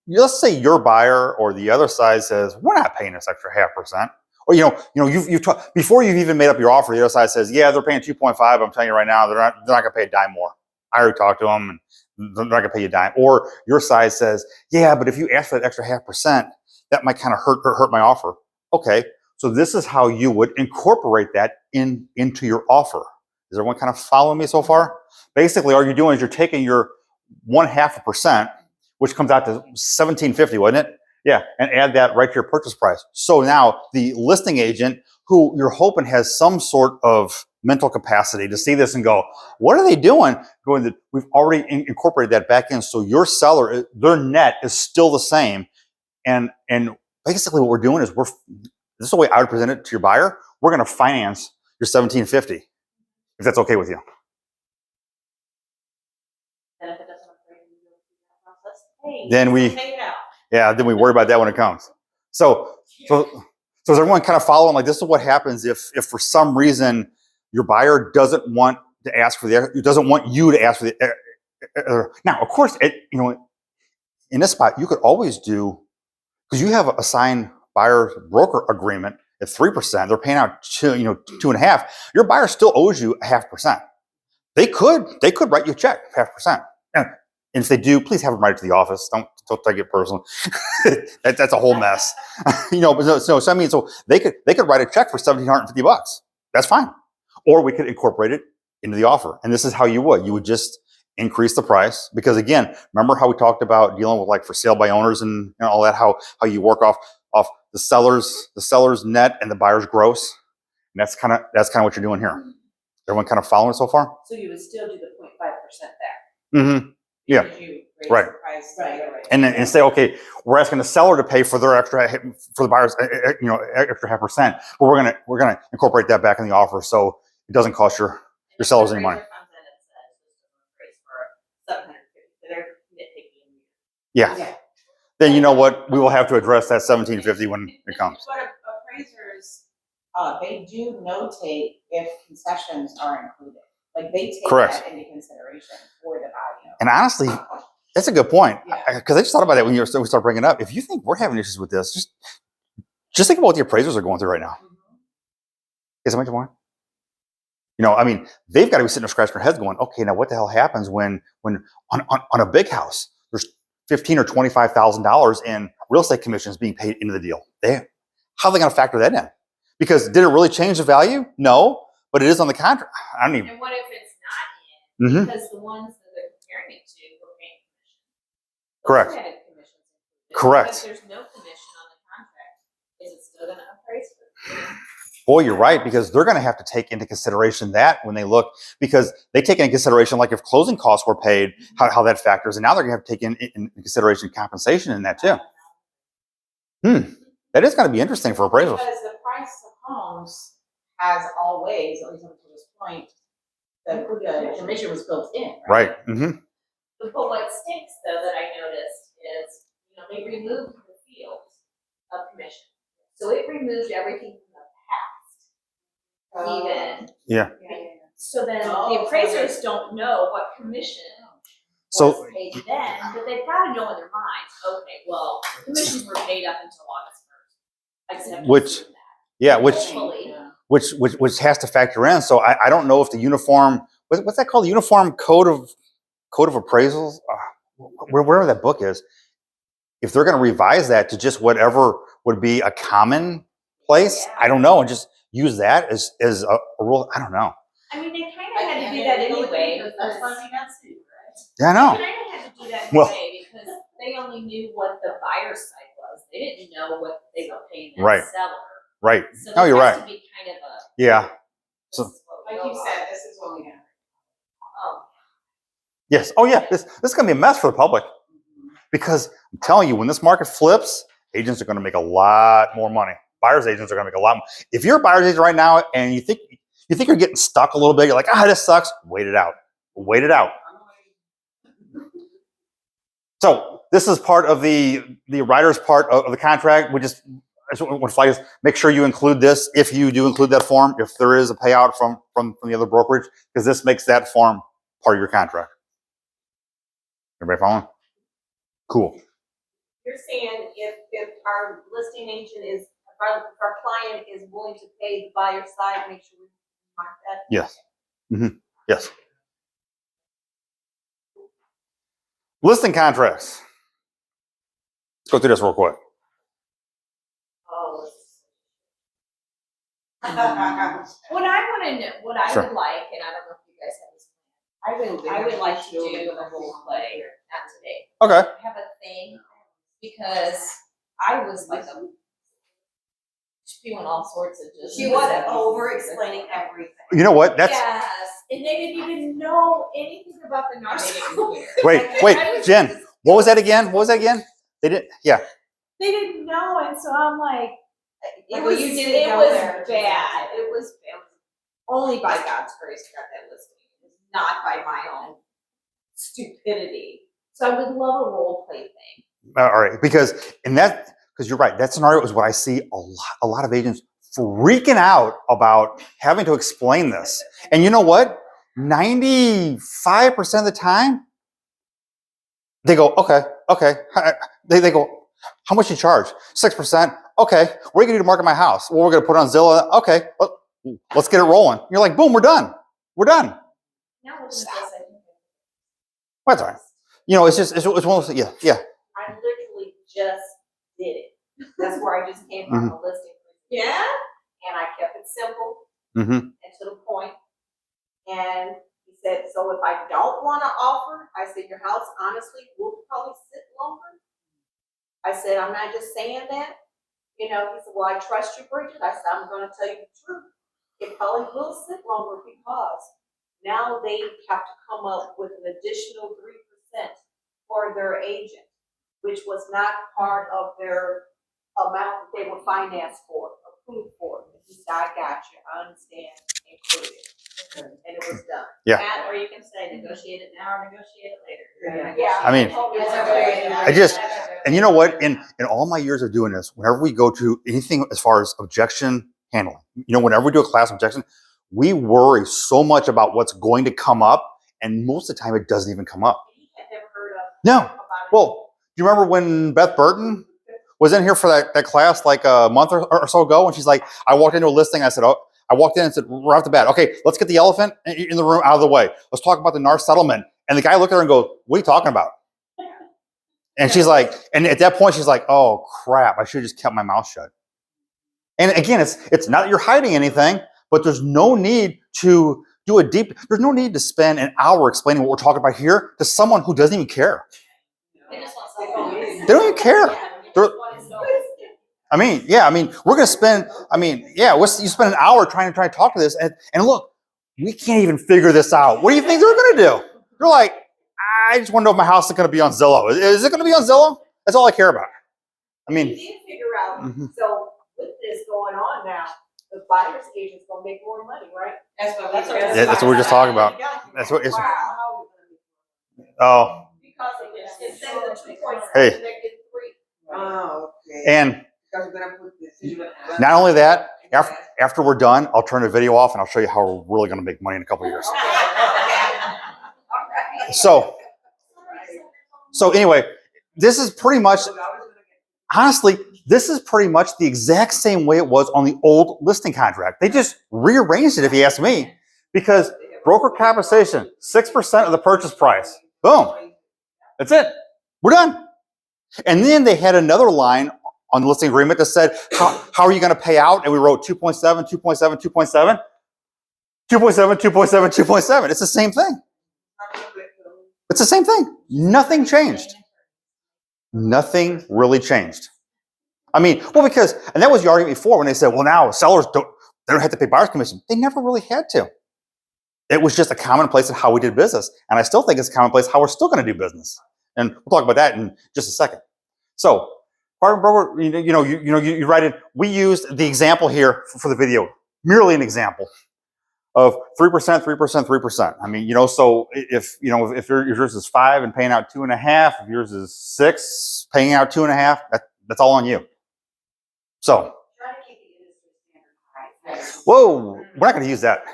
let's say your buyer or the other side says, we're not paying this extra 0.5%. Or you've before you've even made up your offer, the other side says, yeah, they're paying 2.5. I'm telling you right now, they're not gonna pay a dime more. I already talked to them, and they're not gonna pay you a dime. Or your side says, yeah, but if you ask for that extra 0.5%, that might kind of hurt my offer. Okay, so this is how you would incorporate that into your offer. Is everyone kind of following me so far? Basically, all you're doing is you're taking your 0.5%, which comes out to $17.50, wasn't it? Yeah, and add that right to your purchase price. So now the listing agent, who you're hoping has some sort of mental capacity to see this and go, what are they doing? We've already incorporated that back in. So your seller, their net is still the same. And basically what we're doing is this is the way I would present it to your buyer. We're going to finance your $17.50, if that's okay with you. And if it doesn't agree, we go through that process. Hey, Then we- pay it out. Yeah, then we worry about that when it comes. So is everyone kind of following? Like, this is what happens if for some reason your buyer doesn't want to ask for doesn't want you to ask for the. Now, of course, in this spot you could always do, because you have a signed buyer broker agreement at 3%. They're paying out 2.5%. Your buyer still owes you 0.5%. They could write you a check 0.5%. And if they do, please have them write it to the office. Don't take it personal. That's a whole mess. So I mean, so they could write a check for $1,750. That's fine. Or we could incorporate it into the offer. And this is how you would just increase the price, because again, remember how we talked about dealing with like for sale by owners and all that, how you work off the seller's net and the buyer's gross. And that's kind of what you're doing here. Everyone kind of following so far? So you would still do the 0.5% there. Mm-hmm. Yeah. Because you raise Right. the price. Right. And then and say, okay, we're asking the seller to pay for their extra, for the buyer's, extra 0.5%, but we're gonna incorporate that back in the offer, so it doesn't cost your sellers any money. Appraiser comes in and says, this is an appraise for $750, they're nitpicking. Yeah. Then you know what? We will have to address that 1750 when it comes. But appraisers, they do notate if concessions are included. Like they take Correct. that into consideration for the value. And honestly, that's a good point. Yeah. Because I just thought about that when we start bringing it up. If you think we're having issues with this, just think about what the appraisers are going through right now. Is that what you want? I mean, they've got to be sitting there scratching their heads going, okay, now what the hell happens when on a big house, there's $15,000 or $25,000 in real estate commissions being paid into the deal? How are they going to factor that in? Because did it really change the value? No, but it is on the contract. I don't even. And what if it's not in? Mhm. Because the ones that they're comparing it to were paying commission. Correct. Those had commissions included. Correct. If there's no commission on the contract, is it still gonna appraise for? Boy, you're right, because they're going to have to take into consideration that when they look, because they take into consideration, like if closing costs were paid, how that factors, and now they're going to have to take in consideration compensation in that too. That is going to be interesting for appraisals. Because the price of homes has always, at least up to this point, the commission was built in, right? Right. Mm-hmm. But what stinks though that I noticed is, they removed the field of commission. So it removed everything from the past, even. Yeah. So then Oh, the appraisers don't know what commission So- was paid then, but they've got to know in their minds, okay, well, commissions were paid up until August 1st. I just have to Which- assume that. Yeah, Hopefully. which has to factor in. So I don't know if the uniform, what's that called? The Uniform Code of Appraisals, wherever that book is. If they're going to revise that to just whatever would be a common place, I don't know, and just use that as a rule. I don't know. I mean, they kind of had to do that anyway. That's because- why we got sued, right? Yeah, I They know. kind of had to do that Well- anyway because they only knew what the buyer's side was. They didn't know what they were paying that Right. seller. Right. So No, there you're has right. to be kind of a. Yeah. this So- is what we Like go you by. said, this is what we got. Oh, Yes. Oh, yeah. This is going to be a mess for the public, because I'm telling you, when this market flips, agents are going to make a lot more money. Buyers agents are going to make a lot more. If you're a buyer's agent right now and you think you're getting stuck a little bit, you're like, this sucks. Wait it out. Wait it out. So this is part of the writer's part of the contract. I just want to flag this. Make sure you include this if you do include that form, if there is a payout from the other brokerage, because this makes that form part of your contract. Everybody following? Cool. You're saying if our listing agent if our client is willing to pay the buyer side, make sure we mark that. Yes. Yes. Listing contracts. Let's go through this real quick. Oh. what I want to know, what I Sure. would like, and I don't know if you guys have this plan. I would like to do a role play, not today. Okay. Have a thing because I was like spewing all sorts of just. She wasn't over explaining everything. You know what? That's Yes, and they didn't even know anything about the narcissism. wait, Jen. What was that again? They didn't. Yeah. They didn't know, and so I'm like, Like, it well, was, you didn't it go was there. bad. It was only by God's grace I got that listing. It was not by my own stupidity. So I would love a role play thing. All right. Because you're right. That scenario is what I see a lot of agents freaking out about having to explain this. And you know what? 95% of the time, they go, okay. They go, how much you charge? 6%. Okay. What are you gonna do to market my house? Well, we're gonna put it on Zillow. Okay. Let's get it rolling. You're like, boom, we're done. We're done. Now look at this. I think Well, that's all right. It's one of those, yeah. I literally just did it. That's where I just came from, the listing. yeah. And I kept it simple Mm-hmm. and to the point. And he said, so if I don't want to offer, I said, your house honestly will probably sit longer. I said, I'm not just saying that. He said, well, I trust you, Bridget. I said, I'm going to tell you the truth. It probably will sit longer because now they have to come up with an additional 3% for their agent, which was not part of their amount that they were financed for, approved for. And he said, I got you, I understand, included. And it was done. Yeah. And, Or you can say negotiate it now or negotiate it later. yeah. I mean, I and you know what? In all my years of doing this, whenever we go to anything as far as objection handling, whenever we do a class objection, we worry so much about what's going to come up, and most of the time it doesn't even come up. He had never heard of. No. about it. Well, do you remember when Beth Burton was in here for that class like a month or so ago? And she's like, I walked into a listing. I said, I walked in and said, right off the bat, okay, let's get the elephant in the room out of the way. Let's talk about the NAR settlement. And the guy looked at her and goes, what are you talking about? And she's like, and at that point, she's like, oh, crap, I should have just kept my mouth shut. And again, it's not that you're hiding anything, but there's no need to do there's no need to spend an hour explaining what we're talking about here to someone who doesn't even care. They just want something. They don't even care. We're going to spend, you spend an hour trying to talk to this. And look, we can't even figure this out. What do you think they're going to do? They're like, I just want to know if my house is going to be on Zillow. Is it going to be on Zillow? That's all I care about. We did figure out, so with this going on now, the buyer's agent's gonna make more money, right? That's what we're just talking about. That's what it's. Wow. Oh, Because instead of the 2.7, Hey. they're getting 3. Oh, okay. and Because we're gonna put this. not only that, after we're done, I'll turn the video off and I'll show you how we're really going to make money in a couple of years. So anyway, this is pretty much, honestly, this is pretty much the exact same way it was on the old listing contract. They just rearranged it, if you ask me, because broker compensation, 6% of the purchase price. Boom. That's it. We're done. And then they had another line on the listing agreement that said, how are you going to pay out? And we wrote 2.7, 2.7, 2.7, 2.7, 2.7, 2.7. It's the same thing. It's the same thing. Nothing changed. Nothing really changed. Because, and that was the argument before when they said, well, now sellers they don't have to pay buyer's commission. They never really had to. It was just a commonplace in how we did business. And I still think it's a commonplace how we're still going to do business. And we'll talk about that in just a second. So, broker, you write it. We used the example here for the video, merely an example of 3%, 3%, 3%. So if yours is 5 and paying out 2.5, if yours is 6, paying out 2.5, that's all on you. So, Try to keep the industry standard high. whoa, we're not going to use that.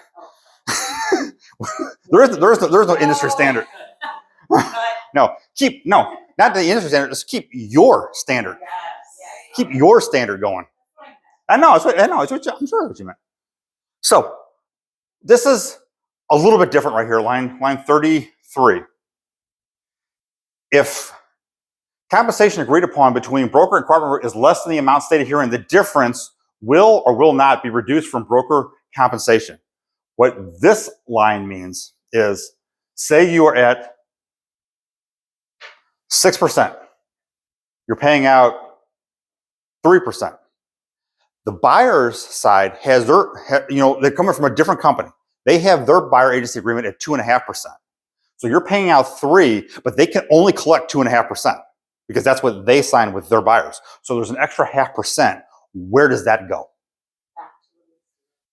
there is no industry standard. Not the industry standard. Just keep your standard. Keep your standard going. I'm sure that's what you meant. So this is a little bit different right here, line 33. If compensation agreed upon between broker and carpenter is less than the amount stated herein, the difference will or will not be reduced from broker compensation. What this line means is, say you are at 6%. You're paying out 3%. The buyer's side has they're coming from a different company. They have their buyer agency agreement at 2.5%. So you're paying out 3, but they can only collect 2.5% because that's what they signed with their buyers. So there's an extra 0.5%. Where does that go?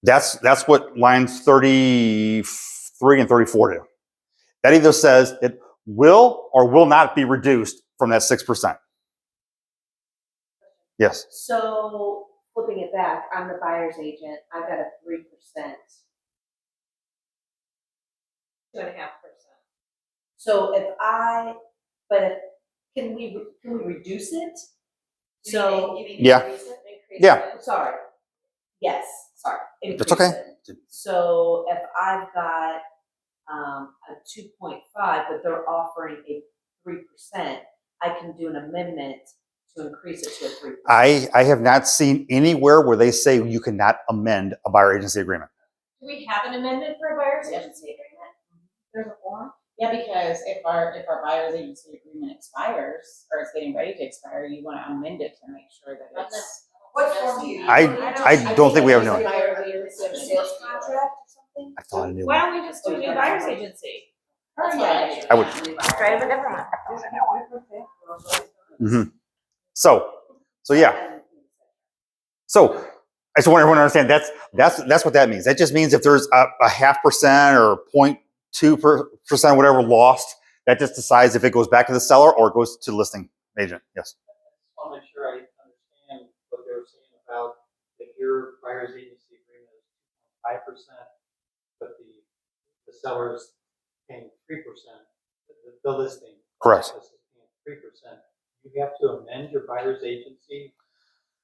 That's what lines 33 and 34 do. That either says it will or will not be reduced from that 6%. Yes. So flipping it back, I'm the buyer's agent. I've got a 3%. 2.5%. So can we reduce it? So You mean Yeah. increase it? Yeah. sorry. Yes, sorry. That's okay. Increase it. So if I've got a 2.5, but they're offering a 3%, I can do an amendment to increase it to a 3%. I have not seen anywhere where they say you cannot amend a buyer agency agreement. Do we have an amendment for a buyer's agency agreement? There's a form? Yeah, because if our buyer's agency agreement expires, or it's getting ready to expire, you want to amend it to make sure that it's. What form do you use? I don't think we have no. Buyer's agency, sales contract or something? I thought I knew. Why don't we just do new buyer's agency? That's why I would- Try it with a different one. So yeah. So I just want everyone to understand that's what that means. That just means if there's a 0.5% or 0.2%, whatever lost, that just decides if it goes back to the seller or it goes to the listing agent. Yes. I want to make sure I understand what they were saying about if your buyer's agency agreement is 5%, but the seller's paying 3%, the listing. Correct. Is paying 3%. You have to amend your buyer's agency.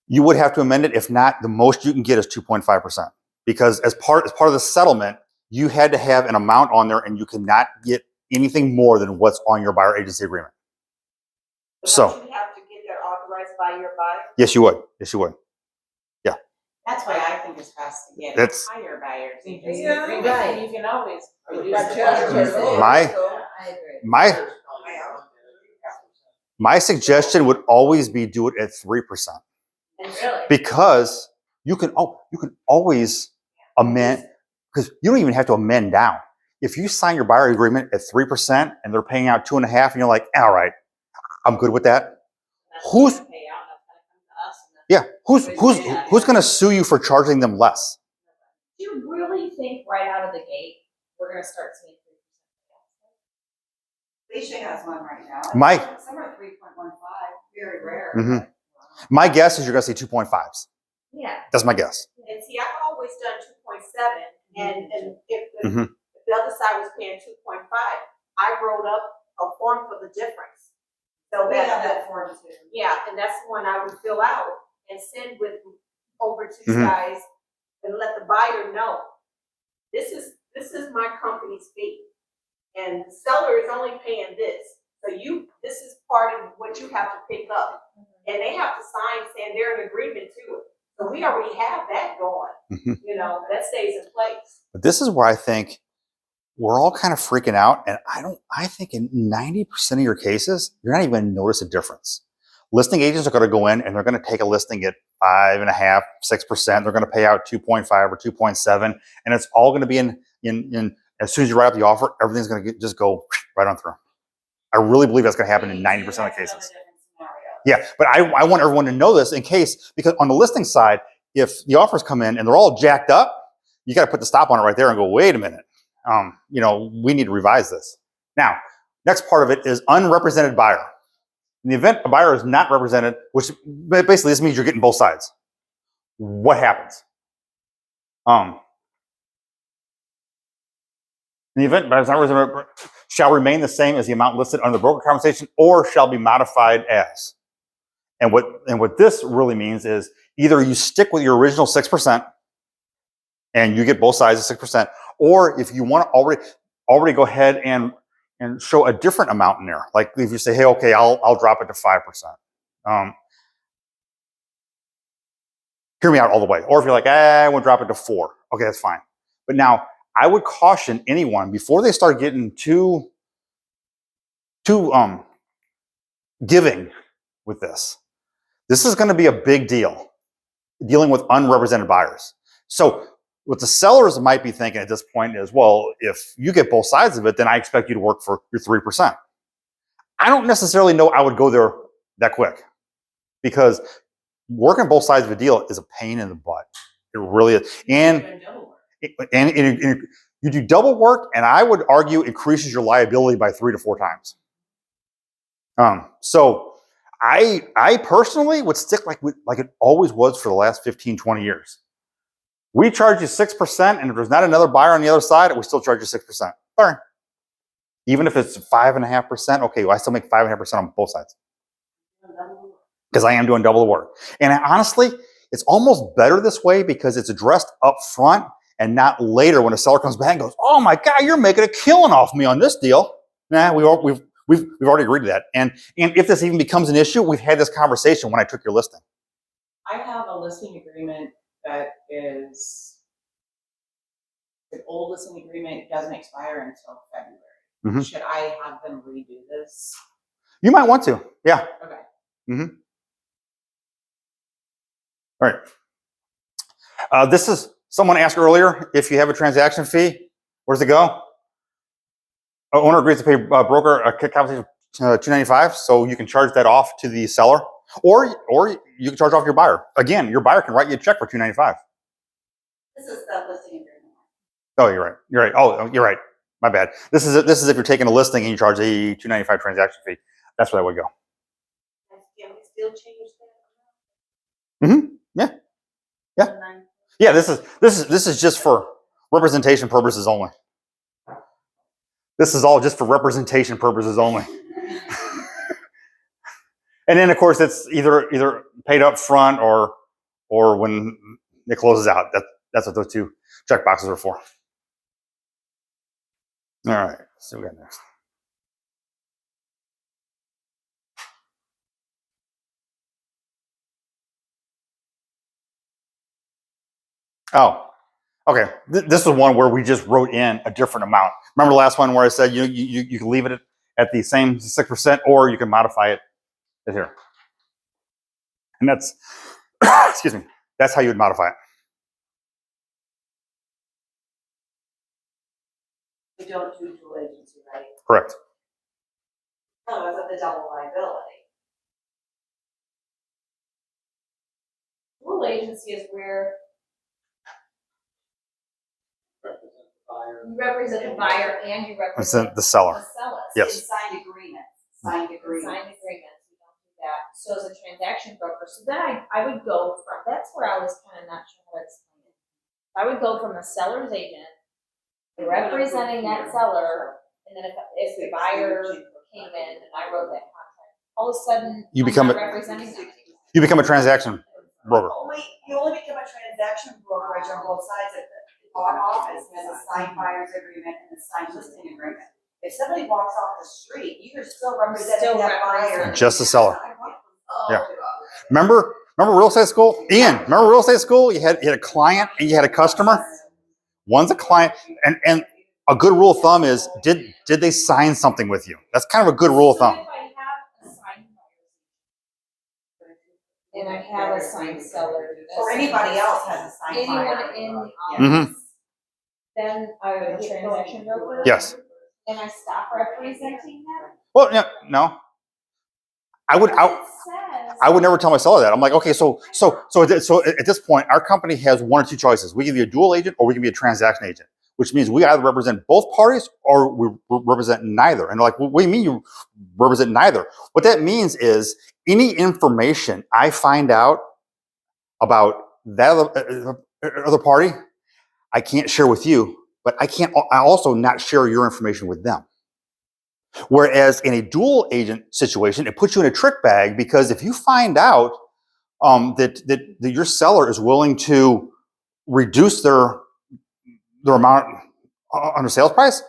You would have to amend it. If not, the most you can get is 2.5%. Because as part of the settlement, you had to have an amount on there and you cannot get anything more than what's on your buyer agency agreement. But So- don't you have to get that authorized by your buyer? Yes, you would. Yes, you would. That's why I think it's best to get That's- higher buyers agency Yeah. agreement, Right. and you can always reduce Right, the just- budget. just- My- I agree. My suggestion would always be do it at 3%. Really? Because you can always amend, because you don't even have to amend down. If you sign your buyer agreement at 3% and they're paying out 2.5%, and you're like, all right, I'm good with that. Who's- Pay out, that's gonna come to us. And Yeah, who's going to sue you for charging them less? Do you really think right out of the gate, we're gonna start seeing 3%? Alicia has one right now. My- Some are 3.15, very rare. Mhm. My guess is you're going to see 2.5s. Yeah. That's my guess. And see, I've always done 2.7, and if Mhm. if the other side was paying 2.5, I wrote up a form for the difference. So We have that, that form too. yeah, and that's the one I would fill out and send over to you Mhm. guys and let the buyer know. This is my company's fee. And the seller is only paying this. So this is part of what you have to pick up. And they have to sign saying they're in agreement to it. So we already have that going. Mhm. You know, that stays in place. But this is where I think we're all kind of freaking out. And I think in 90% of your cases, you're not even going to notice a difference. Listing agents are going to go in and they're going to take a listing at 5.5%, 6%. They're going to pay out 2.5 or 2.7. And it's all going to be in as soon as you write up the offer, everything's going to just go right on through. I really believe that's going to happen in 90% of cases. Yeah, but I want everyone to know this in case, because on the listing side, if the offers come in and they're all jacked up, you got to put the stop on it right there and go, wait a minute. We need to revise this. Now, next part of it is unrepresented buyer. In the event a buyer is not represented, which basically this means you're getting both sides. What happens? In the event buyer is not represented, shall remain the same as the amount listed under the broker compensation, or shall be modified as. And what this really means is either you stick with your original 6% and you get both sides of 6%, or if you want to already go ahead and show a different amount in there. Like if you say, hey, okay, I'll drop it to 5%. Hear me out all the way. Or if you're like, I want to drop it to 4%. Okay, that's fine. But now I would caution anyone before they start getting too giving with this. This is going to be a big deal, dealing with unrepresented buyers. So what the sellers might be thinking at this point is, well, if you get both sides of it, then I expect you to work for your 3%. I don't necessarily know I would go there that quick, because working both sides of a deal is a pain in the butt. It really is. And you do double work, and I would argue increases your liability by 3 to 4 times. So I personally would stick like it always was for the last 15, 20 years. We charge you 6%, and if there's not another buyer on the other side, we still charge you 6%. Sorry. Even if it's 5.5%, okay, well, I still make 5.5% on both sides. Because I am doing double the work. And honestly, it's almost better this way because it's addressed up front and not later when a seller comes back and goes, oh my God, you're making a killing off me on this deal. Nah, we've already agreed to that. And if this even becomes an issue, we've had this conversation when I took your listing. I have a listing agreement that is, the old listing agreement doesn't expire until February. Mhm. Should I have them redo this? You might want to, yeah. Okay. All right. This is, someone asked earlier, if you have a transaction fee, where's it go? owner agrees to pay broker a compensation $295, so you can charge that off to the seller, or you can charge off your buyer. Again, your buyer can write you a check for $295. This is the listing agreement. Oh, you're right. You're right. Oh, you're right. My bad. This is if you're taking a listing and you charge a $295 transaction fee. That's where that would go. Can we still change that? Mm-hmm. Yeah. Yeah. Yeah. This is just for representation purposes only. This is all just for representation purposes only. And then, of course, it's either paid up front or when it closes out. That's what those two check boxes are for. All right. So we got next. Oh, okay. This is one where we just wrote in a different amount. Remember the last one where I said you can leave it at the same 6%, or you can modify it here. And that's excuse me. That's how you would modify it. We don't do dual agency, right? Correct. Otherwise, of the double liability. Dual agency is where Represent the buyer. you represent the buyer and you It's represent the seller. the seller. Yes. It's signed agreements, signed agreements. Signed agreements, we don't do that. So as a transaction broker, so then I would go from, that's where I was kind of not sure how to explain it. I would go from a seller's agent, representing that seller, and then if the buyer came in and I wrote that contract, all of a sudden, You I'm become not a- representing them. You become a transaction broker. You only become a transaction brokerage on both sides of it. Our office has a signed buyer's agreement and a signed listing agreement. If somebody walks off the street, you're still representing that buyer. Just the seller. Oh, Yeah. Remember real estate school? Ian, remember real estate school? You had a client and you had a customer. One's a client, and a good rule of thumb is did they sign something with you? That's kind of a good rule of So if thumb. I have a signed buyer, and I have a signed seller. Or anybody else has a signed buyer. Anyone in the Mhm. office, then I'm a transaction broker? Yes. And I stop representing them? Well, no. I would never tell my seller that. I'm like, okay, so at this point, our company has one or two choices. We can be a dual agent or we can be a transaction agent, which means we either represent both parties or we represent neither. And they're like, what do you mean you represent neither? What that means is any information I find out about that other party, I can't share with you, but I also not share your information with them. Whereas in a dual agent situation, it puts you in a trick bag, because if you find out that your seller is willing to reduce their amount on the sales price,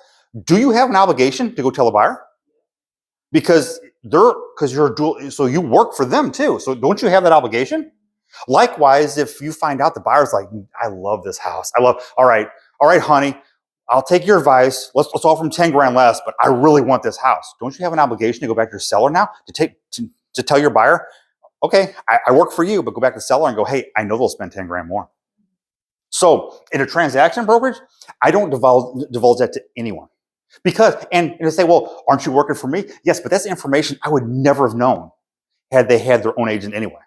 do you have an obligation to go tell the buyer? Because you're a dual, so you work for them too. So don't you have that obligation? Likewise, if you find out the buyer's like, I love this house. All right, honey, I'll take your advice. Let's offer him 10 grand less, but I really want this house. Don't you have an obligation to go back to your seller now to tell your buyer, okay, I work for you, but go back to the seller and go, hey, I know they'll spend 10 grand more. So in a transaction brokerage, I don't divulge that to anyone. Because, and they say, well, aren't you working for me? Yes, but that's information I would never have known had they had their own agent anyway.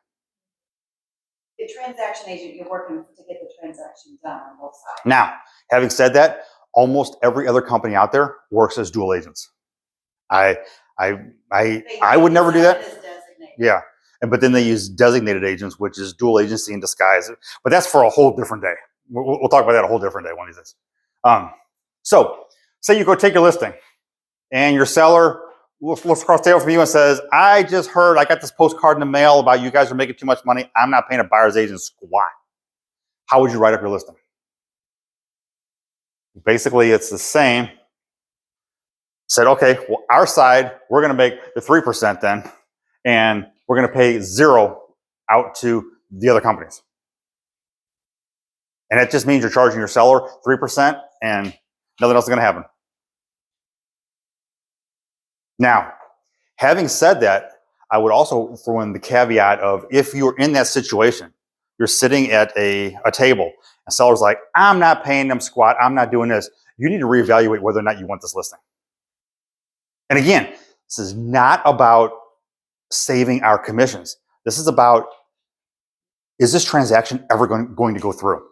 The transaction agent, you're working to get the transaction done on both sides. Now, having said that, almost every other company out there works as dual agents. I would never do that. Yeah, but then they use designated agents, which is dual agency in disguise. But that's for a whole different day. We'll talk about that a whole different day one of these days. So, say you go take your listing, and your seller looks across the table from you and says, I just heard, I got this postcard in the mail about you guys are making too much money. I'm not paying a buyer's agent squat. How would you write up your listing? Basically, it's the same. Said, okay, well, our side, we're going to make the 3% then, and we're going to pay 0 out to the other companies. And it just means you're charging your seller 3% and nothing else is going to happen. Now, having said that, I would also throw in the caveat of if you're in that situation, you're sitting at a table, and seller's like, I'm not paying them squat, I'm not doing this. You need to reevaluate whether or not you want this listing. And again, this is not about saving our commissions. This is about, is this transaction ever going to go through?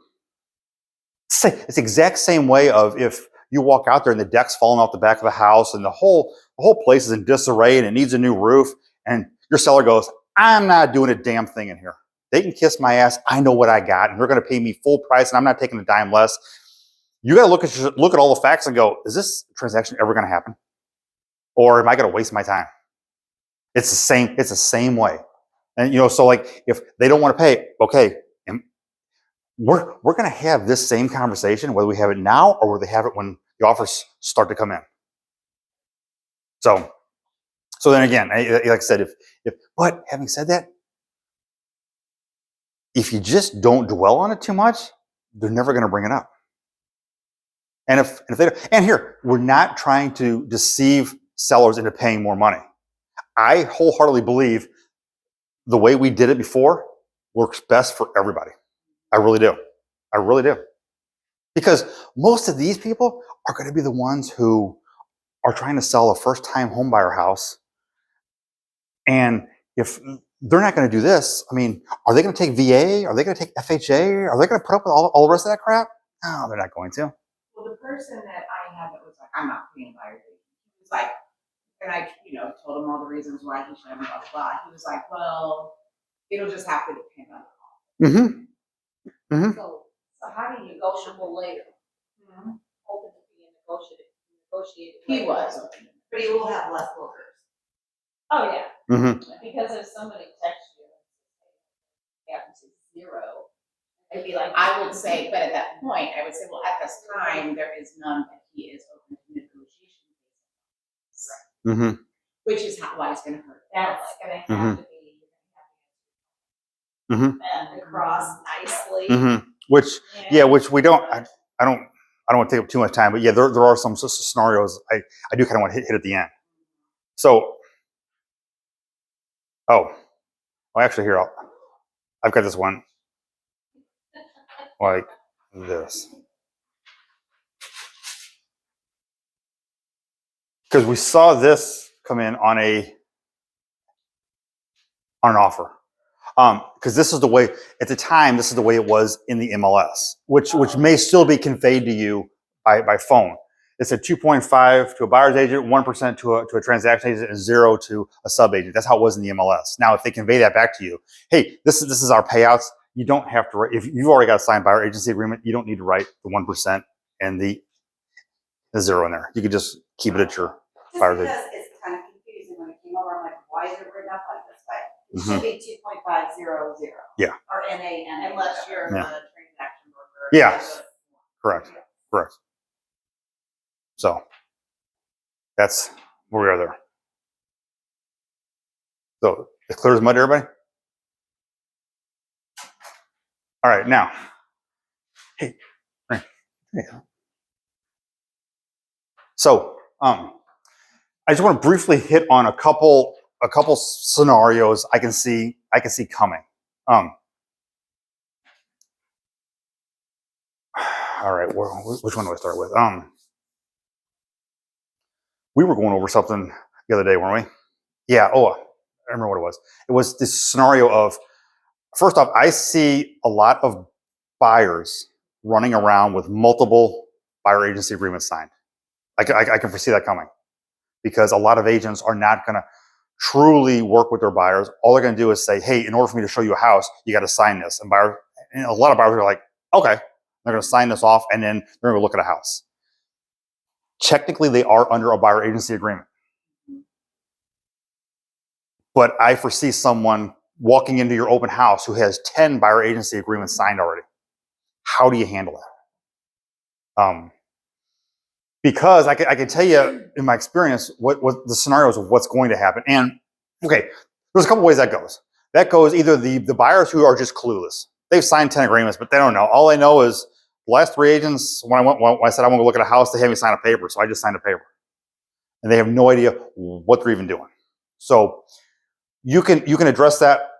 It's the exact same way of if you walk out there and the deck's falling off the back of the house and the whole place is in disarray and it needs a new roof, and your seller goes, I'm not doing a damn thing in here. They can kiss my ass. I know what I got, and they're going to pay me full price, and I'm not taking a dime less. You got to look at all the facts and go, is this transaction ever going to happen? Or am I going to waste my time? It's the same way. And so like if they don't want to pay, okay, we're going to have this same conversation whether we have it now or whether they have it when the offers start to come in. So then again, like I said, but having said that, if you just don't dwell on it too much, they're never going to bring it up. And if they don't, and here, we're not trying to deceive sellers into paying more money. I wholeheartedly believe the way we did it before works best for everybody. I really do. I really do. Because most of these people are going to be the ones who are trying to sell a first-time homebuyer house. And if they're not going to do this, I mean, are they going to take VA? Are they going to take FHA? Are they going to put up with all the rest of that crap? No, they're not going to. Well, the person that I had that was like, I'm not paying a buyer's agent. He was like, and I, told him all the reasons why he shouldn't, blah, blah, blah. He was like, well, it'll just have to depend on the offer. Mm-hmm. Mm-hmm. So how do you negotiable later? Open to being negotiated. He was. But you will have less workers. Oh, yeah. Mm-hmm. Because if somebody texts you, happens to 0, I'd be like, I would say, but at that point, I would say, well, at this time, there is none that he is open to negotiation. Mm-hmm. Which is why it's going to hurt. that's gonna have Mhm. to be, Mm-hmm. and across nicely. Mm-hmm. Which we don't. I don't want to take up too much time, but yeah, there are some scenarios I do kind of want to hit at the end. So, actually here I've got this one like this because we saw this come in on an offer. Because this is the way at the time. This is the way it was in the MLS, which may still be conveyed to you by phone. It's a 2.5 to a buyer's agent, 1% to a transaction agent, and 0 to a sub agent. That's how it was in the MLS. Now, if they convey that back to you, hey, this is our payouts. You don't have to write. If you've already got a signed buyer agency agreement, you don't need to write the 1% and the 0 in there. You can just keep it at your buyer's agent. Just because it's kind of confusing when it came over, I'm like, why is it written up like this way? It Mhm. should be 2.500. Yeah. Or NA. Unless you're Yeah. the transaction broker. Yes. Correct. So that's where we are there. So it's clear as mud, everybody? All right, now. Hey. Yeah. So I just want to briefly hit on a couple scenarios I can see coming. All right, which one do I start with? We were going over something the other day, weren't we? Yeah. Oh, I remember what it was. It was this scenario of, first off, I see a lot of buyers running around with multiple buyer agency agreements signed. I can foresee that coming because a lot of agents are not going to truly work with their buyers. All they're going to do is say, hey, in order for me to show you a house, you got to sign this. And a lot of buyers are like, okay, they're going to sign this off and then they're going to look at a house. Technically, they are under a buyer agency agreement. But I foresee someone walking into your open house who has 10 buyer agency agreements signed already. How do you handle that? Because I can tell you in my experience what the scenarios of what's going to happen. And okay, there's a couple ways that goes. That goes either the buyers who are just clueless. They've signed 10 agreements, but they don't know. All they know is the last 3 agents, when I said I want to look at a house, they had me sign a paper, so I just signed a paper. And they have no idea what they're even doing. So you can address that,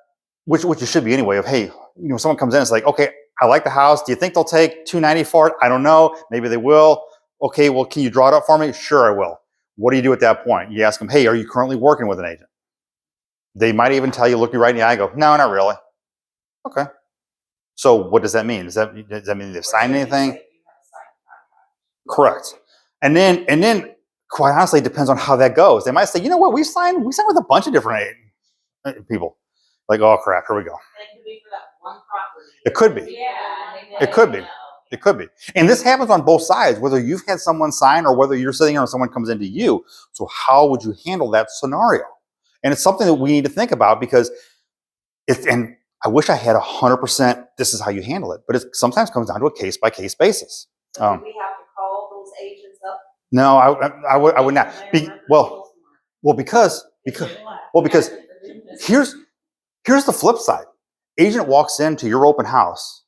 which you should be anyway, of hey, someone comes in, it's like, okay, I like the house. Do you think they'll take $290 for it? I don't know. Maybe they will. Okay, well, can you draw it up for me? Sure, I will. What do you do at that point? You ask them, hey, are you currently working with an agent? They might even tell you, look you right in the eye and go, no, not really. Okay. So what does that mean? Does that mean they've signed anything? Correct. And then quite honestly, it depends on how that goes. They might say, you know what, we signed with a bunch of different people. Like, oh crap, here we go. And it could be for that one property. It could be. Yeah. It could be. It could be. And this happens on both sides, whether you've had someone sign or whether you're sitting there and someone comes into you. So how would you handle that scenario? And it's something that we need to think about because and I wish I had 100%, this is how you handle it, but it sometimes comes down to a case-by-case basis. So do we have to call those agents up? No, I would not. Because here's the flip side. Agent walks into your open house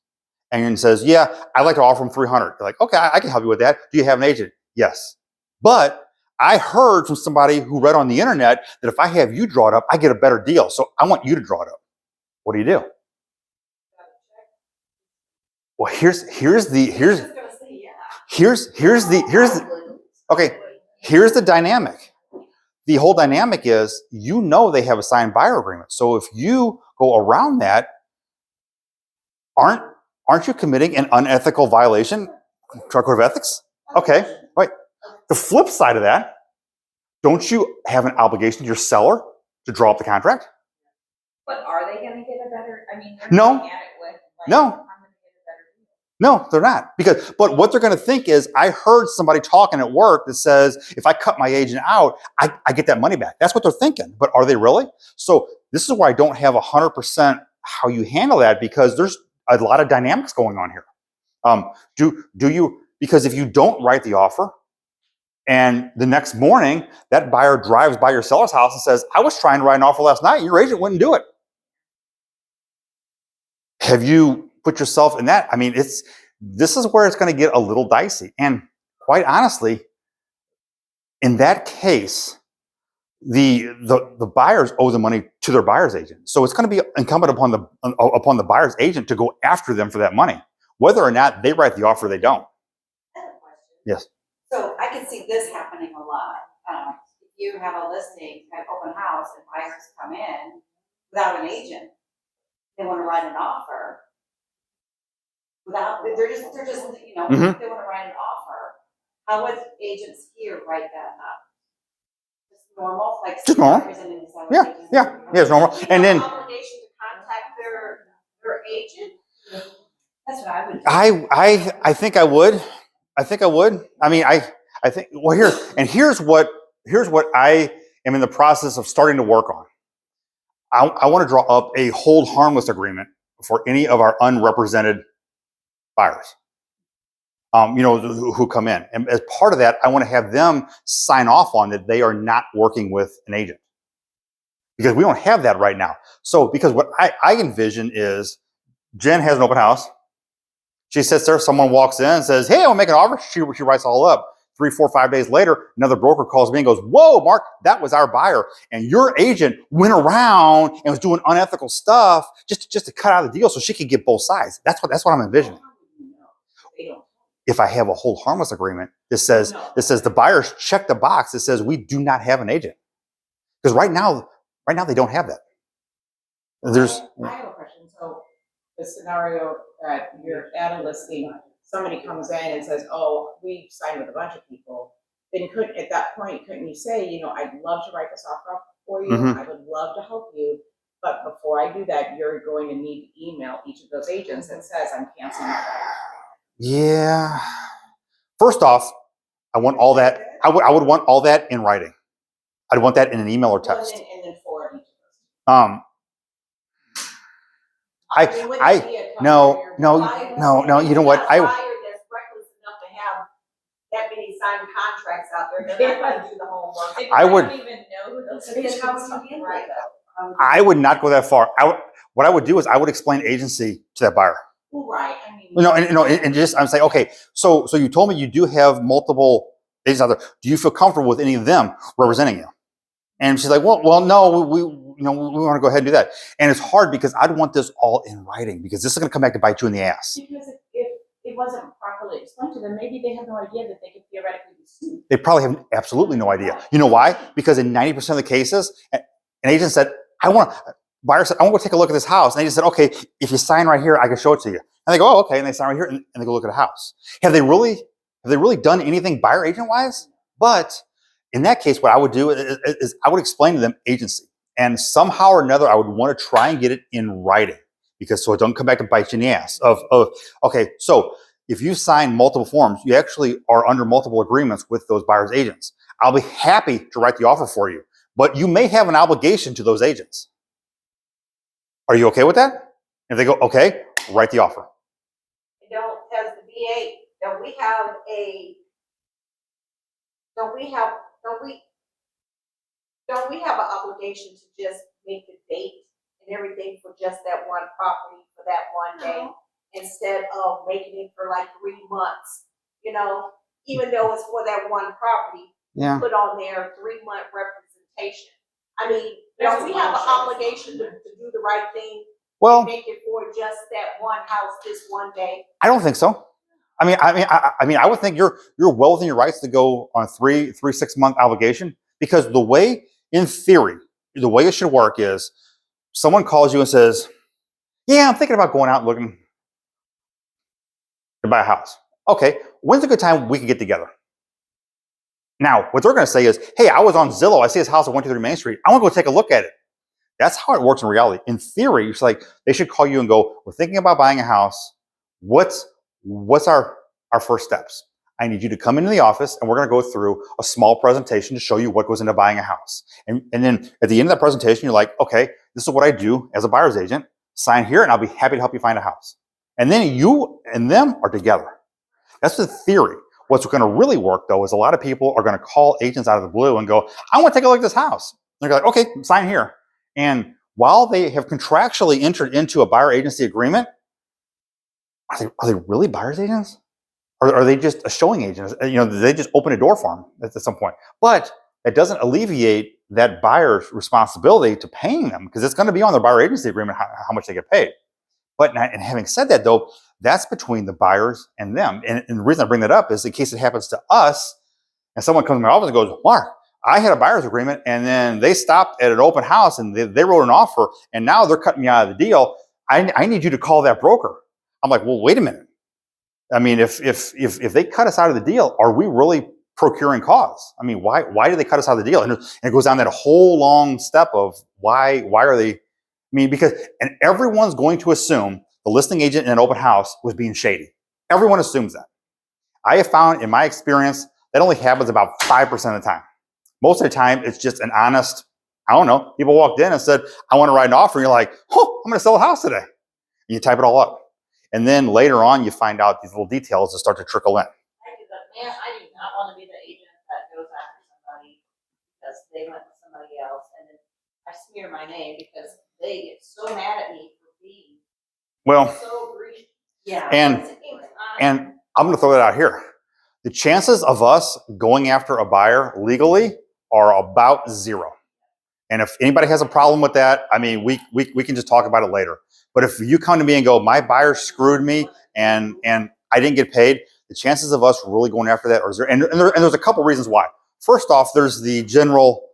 and says, yeah, I'd like to offer him 300. You're like, okay, I can help you with that. Do you have an agent? Yes. But I heard from somebody who read on the internet that if I have you draw it up, I get a better deal. So I want you to draw it up. What do you do? Well, here's the dynamic. The whole dynamic is, you know, they have a signed buyer agreement. So if you go around that, aren't you committing an unethical violation? Code of ethics? Okay, right. The flip side of that, don't you have an obligation to your seller to draw up the contract? But are they gonna get a better, I mean, they're No. looking at it with, like, No. I'm gonna get a better deal. No, they're not. But what they're going to think is, I heard somebody talking at work that says, if I cut my agent out, I get that money back. That's what they're thinking. But are they really? So this is why I don't have 100% how you handle that, because there's a lot of dynamics going on here. Do you, because if you don't write the offer and the next morning that buyer drives by your seller's house and says, I was trying to write an offer last night, your agent wouldn't do it. Have you put yourself in that? I mean, this is where it's going to get a little dicey. And quite honestly, in that case, the buyers owe the money to their buyer's agent. So it's going to be incumbent upon the buyer's agent to go after them for that money, whether or not they write the offer or they don't. I have a question. Yes. So I can see this happening a lot. If you have a listing at open house and buyers come in without an agent, they want to write an offer. They're just, you know, Mhm. they want to write an offer. How would agents here write that up? Just normal, like. Just normal. representing the seller's Yeah, agent? yeah, it's normal. And then Obligation to contact their agent? That's what I would do. I think I would. I mean, I think, well, here's what I am in the process of starting to work on. I want to draw up a hold harmless agreement for any of our unrepresented buyers, you know, who come in. And as part of that, I want to have them sign off on that they are not working with an agent, because we don't have that right now. So, because what I envision is, Jen has an open house. She sits there, someone walks in and says, hey, I'll make an offer. She writes all up. 3, 4, 5 days later, another broker calls me and goes, whoa, Mark, that was our buyer. And your agent went around and was doing unethical stuff just to cut out the deal so she could get both sides. That's what I'm envisioning. If I have a hold harmless agreement that says the buyers check the box that says we do not have an agent. Because right now they don't have that. I have a question. So the scenario that you're at a listing, somebody comes in and says, oh, we've signed with a bunch of people. Then at that point, couldn't you say, you know, I'd love to write this offer up for you. Mhm. I would love to help you. But before I do that, you're going to need to email each of those agents that says I'm canceling my buyer. Yeah. First off, I want all that. I would want all that in writing. I'd want that in an email or text. And then forward each of No. You know what? Buyer that's reckless enough to have that many signed contracts out there, they're not going to do the homework. I would- don't even know who those But then agents how would you are. handle Right. it though? I would not go that far. What I would do is I would explain agency to that buyer. Well, right. I mean, And just I'm saying, okay, so you told me you do have multiple agents out there. Do you feel comfortable with any of them representing you? And she's like, well, no, we want to go ahead and do that. And it's hard because I'd want this all in writing, because this is going to come back to bite you in the ass. because if it wasn't properly explained to them, maybe they have no idea that they could theoretically be sued. They probably have absolutely no idea. You know why? Because in 90% of the cases, an agent said, buyer said, I want to go take a look at this house. And they just said, okay, if you sign right here, I can show it to you. And they go, oh, okay. And they sign right here and they go look at the house. Have they really done anything buyer agent wise? But in that case, what I would do is I would explain to them agency. And somehow or another, I would want to try and get it in writing, because so it don't come back to bite you in the ass okay, so if you sign multiple forms, you actually are under multiple agreements with those buyer's agents. I'll be happy to write the offer for you, but you may have an obligation to those agents. Are you okay with that? If they go, okay, write the offer. As the VA, don't we have an obligation to just make the date and everything for just that one property for that one day, instead of making it for like 3 months, even though it's for that one property, Yeah. put on there 3-month representation. I mean, don't we have an obligation to do the right thing? Well, Make it for just that one house this one day? I don't think so. I would think you're well within your rights to go on a 6-month obligation, because the way, in theory, the way it should work is someone calls you and says, yeah, I'm thinking about going out and looking to buy a house. Okay, when's a good time we can get together? Now, what they're going to say is, hey, I was on Zillow. I see this house at 123 Main Street. I want to go take a look at it. That's how it works in reality. In theory, it's like they should call you and go, we're thinking about buying a house. What's our first steps? I need you to come into the office and we're going to go through a small presentation to show you what goes into buying a house. And then at the end of that presentation, you're like, okay, this is what I do as a buyer's agent. Sign here and I'll be happy to help you find a house. And then you and them are together. That's the theory. What's going to really work, though, is a lot of people are going to call agents out of the blue and go, I want to take a look at this house. They're like, okay, sign here. And while they have contractually entered into a buyer agency agreement, are they really buyer's agents? Or are they just a showing agent? They just open a door for them at some point. But it doesn't alleviate that buyer's responsibility to paying them, because it's going to be on their buyer agency agreement how much they get paid. But and having said that, though, that's between the buyers and them. And the reason I bring that up is in case it happens to us and someone comes to my office and goes, Mark, I had a buyer's agreement and then they stopped at an open house and they wrote an offer and now they're cutting me out of the deal. I need you to call that broker. I'm like, well, wait a minute. I mean, if they cut us out of the deal, are we really procuring cause? I mean, why did they cut us out of the deal? And it goes down that whole long step of why are they? I mean, and everyone's going to assume the listing agent in an open house was being shady. Everyone assumes that. I have found in my experience that only happens about 5% of the time. Most of the time, it's just an honest, I don't know, people walked in and said, I want to write an offer. And you're like, oh, I'm going to sell a house today. And you type it all up. And then later on, you find out these little details that start to trickle in. I do not want to be the agent that goes after somebody because they went with somebody else, and then I smear my name because they get so mad at me for being so greedy. Yeah. And I'm going to throw that out here. The chances of us going after a buyer legally are about 0. And if anybody has a problem with that, I mean, we can just talk about it later. But if you come to me and go, my buyer screwed me and I didn't get paid, the chances of us really going after that are 0. And there's a couple reasons why. First off, there's the general,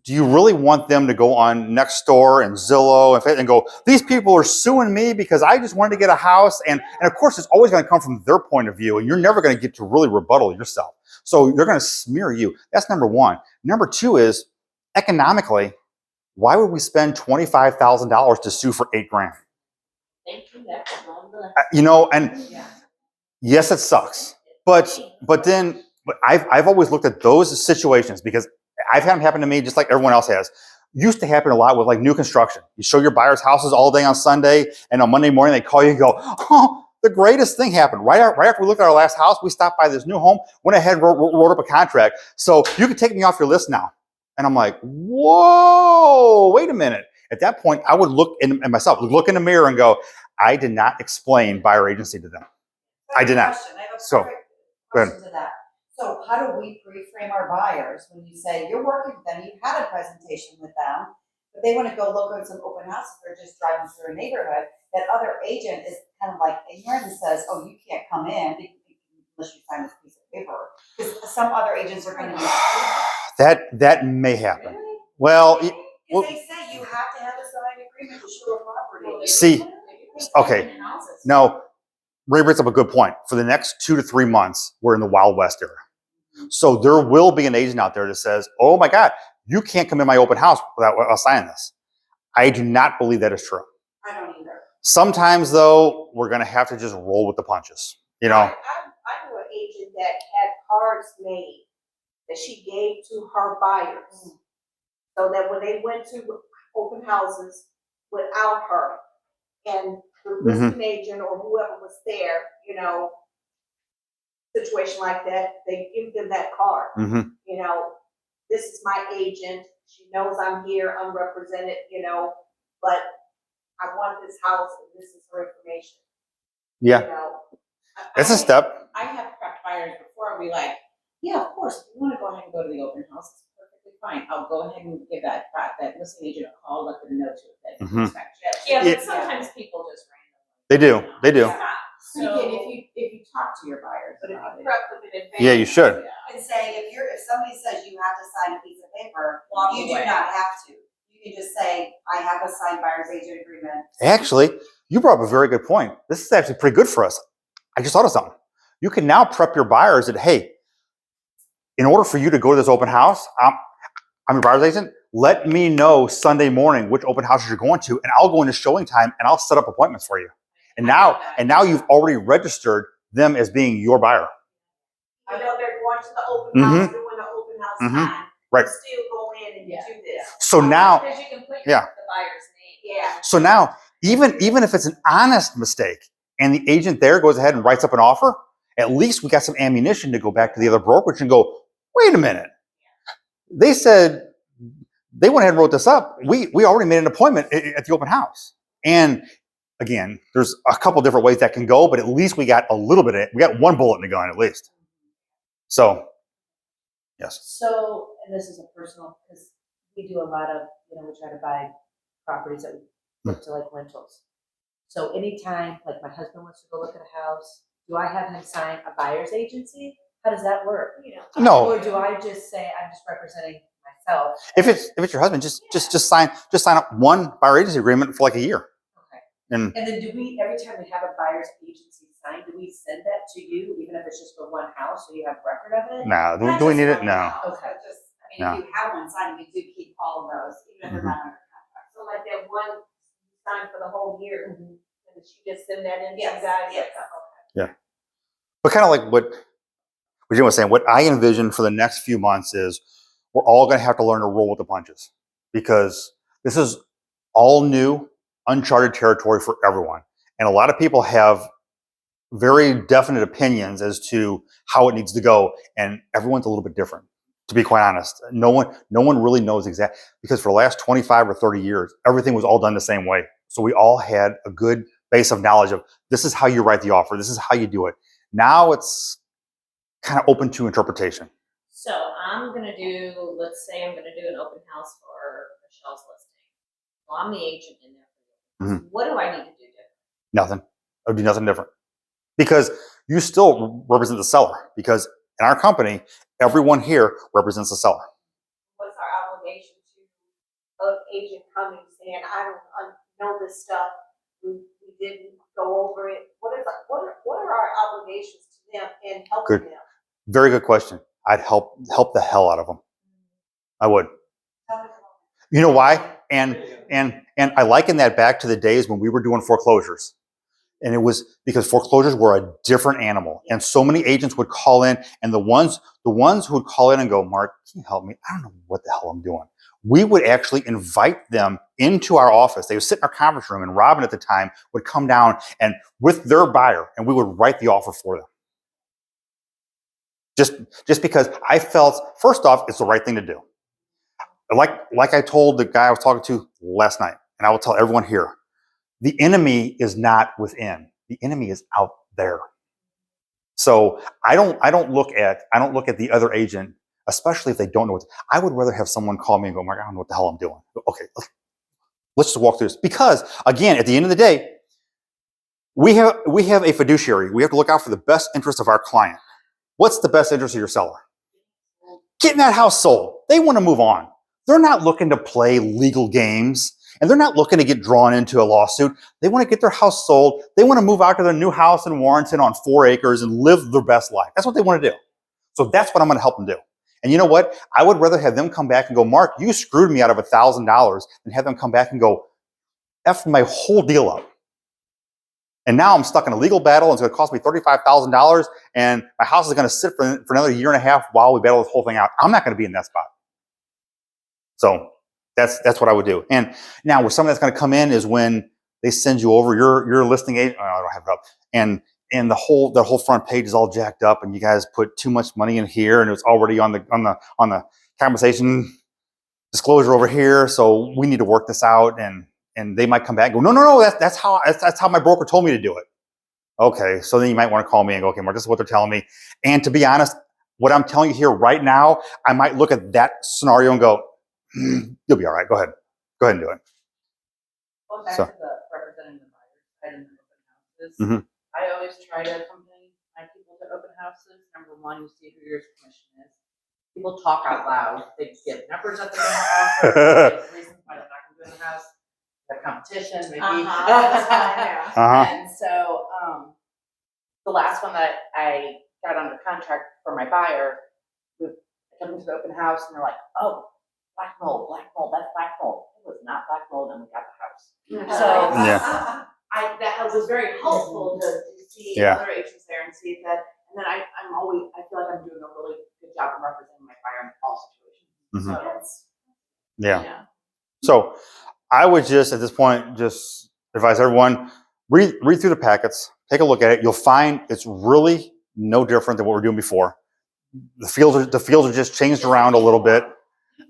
do you really want them to go on Nextdoor and Zillow and go, these people are suing me because I just wanted to get a house? And of course, it's always going to come from their point of view, and you're never going to get to really rebuttal yourself. So they're going to smear you. That's number one. Number two is, economically, why would we spend $25,000 to sue for $8,000? And yes, it sucks. But I've always looked at those situations because I've had them happen to me just like everyone else has. Used to happen a lot with like new construction. You show your buyers houses all day on Sunday, and on Monday morning they call you and go, oh, the greatest thing happened. Right after we looked at our last house, we stopped by this new home, went ahead and wrote up a contract. So you can take me off your list now. And I'm like, whoa, wait a minute. At that point, I would look in the mirror and go, I did not explain buyer agency to them. I did not. I have a So, question to that. So how do we pre-frame our buyers when you say you're working with them, you've had a presentation with them, but they wanna go look at some open houses, they're just driving through a neighborhood, that other agent is kind of like ignorant and says, oh, you can't come in unless you sign this piece of paper. Because some other agents are gonna be. That may happen. Well, Because well- they say you have to have a signed agreement to show a property. see, okay, now, Ray brings up a good point. For the next 2 to 3 months, we're in the Wild West era. So there will be an agent out there that says, oh my God, you can't come in my open house without us signing this. I do not believe that is true. I don't either. Sometimes, though, we're going to have to just roll with the punches. You know, I knew an agent that had cards made that she gave to her buyers. So that when they went to open houses without her, and the listing agent or whoever was there, you know, situation like that, they give them that card. You know, this is my agent, she knows I'm here, I'm represented, you know, but I want this house and this is her information. Yeah. You know, It's a step. I have prepped buyers before, be like, yeah, of course, if you wanna go ahead and go to the open house, it's perfectly fine, I'll go ahead and give that listing agent a call, let them know to it, that you expect it. Yeah, Yeah. but sometimes people just They do. They do. stop. So So, if you talk to your buyers but if about you it. prep them in advance. Yeah, you should. And say, if somebody says you have to sign a piece of paper, Walk you do away. not have to. You can just say, I have a signed buyer's agent agreement. Actually, you brought up a very good point. This is actually pretty good for us. I just thought of something. You can now prep your buyers that, hey, in order for you to go to this open house, I'm your buyer's agent. Let me know Sunday morning which open houses you're going to, and I'll go into showing time and I'll set up appointments for you. And now you've already registered them as being your buyer. You know, they're going to the open house, doing the open house time. Right. Still go in and Yeah. do this. So now, because you can put Yeah. the buyer's name. Yeah. so now, even if it's an honest mistake and the agent there goes ahead and writes up an offer, at least we got some ammunition to go back to the other brokerage and go, wait a minute. They said they went ahead and wrote this up. We already made an appointment at the open house. And again, there's a couple different ways that can go, but at least we got we got one bullet in the gun at least. So, yes. So, and this is a personal, because we do a lot of, we try to buy properties that we look to like rentals. So anytime, like my husband wants to go look at a house, do I have him sign a buyer's agency? How does that work? No. Or do I just say, I'm just representing myself? If it's your husband, just sign up one buyer agency agreement for like a year. Okay. And And then do we, every time we have a buyer's agency signed, do we send that to you, even if it's just for one house, so you have record of it? nah, do we need it? No. Okay. If you have one signed, we do keep all of those, even if they're not under contract. So like that one signed for the whole year, and she just send that in to you Yes, guys? yes. But kind of like what Jim was saying, what I envision for the next few months is we're all going to have to learn to roll with the punches because this is all new, uncharted territory for everyone. And a lot of people have very definite opinions as to how it needs to go. And everyone's a little bit different, to be quite honest. No one really knows exactly, because for the last 25 or 30 years, everything was all done the same way. So we all had a good base of knowledge of this is how you write the offer. This is how you do it. Now it's kind of open to interpretation. So I'm gonna do, let's say I'm gonna do an open house for Michelle's listing. Well, I'm the agent in there. What do I need to do different? Nothing. I would do nothing different. Because you still represent the seller. Because in our company, everyone here represents the seller. What's our obligation to an agent coming saying, I don't know this stuff, we didn't go over it? What are our obligations to them in helping Good. them? Very good question. I'd help the hell out of them. I would. You know why? And I liken that back to the days when we were doing foreclosures. And it was because foreclosures were a different animal. And so many agents would call in, and the ones who would call in and go, Mark, can you help me? I don't know what the hell I'm doing. We would actually invite them into our office. They would sit in our conference room, and Robin at the time would come down and with their buyer, and we would write the offer for them. Just because I felt, first off, it's the right thing to do. Like I told the guy I was talking to last night, and I will tell everyone here, the enemy is not within. The enemy is out there. So I don't look at the other agent, especially if they don't know what. I would rather have someone call me and go, Mark, I don't know what the hell I'm doing. Okay, Let's just walk through this. Because, again, at the end of the day, we have a fiduciary. We have to look out for the best interest of our client. What's the best interest of your seller? Getting that house sold. They want to move on. They're not looking to play legal games, and they're not looking to get drawn into a lawsuit. They want to get their house sold. They want to move out to their new house in Warrenton on 4 acres and live their best life. That's what they want to do. So that's what I'm going to help them do. And you know what? I would rather have them come back and go, Mark, you screwed me out of $1,000, than have them come back and go, F my whole deal up. And now I'm stuck in a legal battle, and it's going to cost me $35,000, and my house is going to sit for another year and a half while we battle this whole thing out. I'm not going to be in that spot. So that's what I would do. And now where something that's going to come in is when they send you over your listing agent. Oh, I don't have it up. And the whole front page is all jacked up, and you guys put too much money in here, and it's already on the compensation disclosure over here. So we need to work this out, and they might come back and go, no, that's how my broker told me to do it. Okay, so then you might want to call me and go, okay, Mark, this is what they're telling me. And to be honest, what I'm telling you here right now, I might look at that scenario and go, you'll be all right. Go ahead and do it. Going back So- to the representing the buyers, I didn't open houses. Mhm. I always try to accompany my people to open houses. Number one, you see who your commission is. People talk out loud. They give numbers that they're going to offer, reasons why they're not going to do the house, their competition, maybe. Uh-huh. And so, the last one that I got under contract for my buyer, we took them to the open house, and they're like, "Oh, black mold, that's black mold." It was not black mold, and we got the house. So Yeah. that was very helpful to see Yeah. other agents there and see that. And then I feel like I'm doing a really good job of representing my buyer in all situations. Mhm. So that's, Yeah. So I would just, at this point, just advise everyone, read through the packets, take a look at it. You'll find it's really no different than what we're doing before. The fields are just changed around a little bit.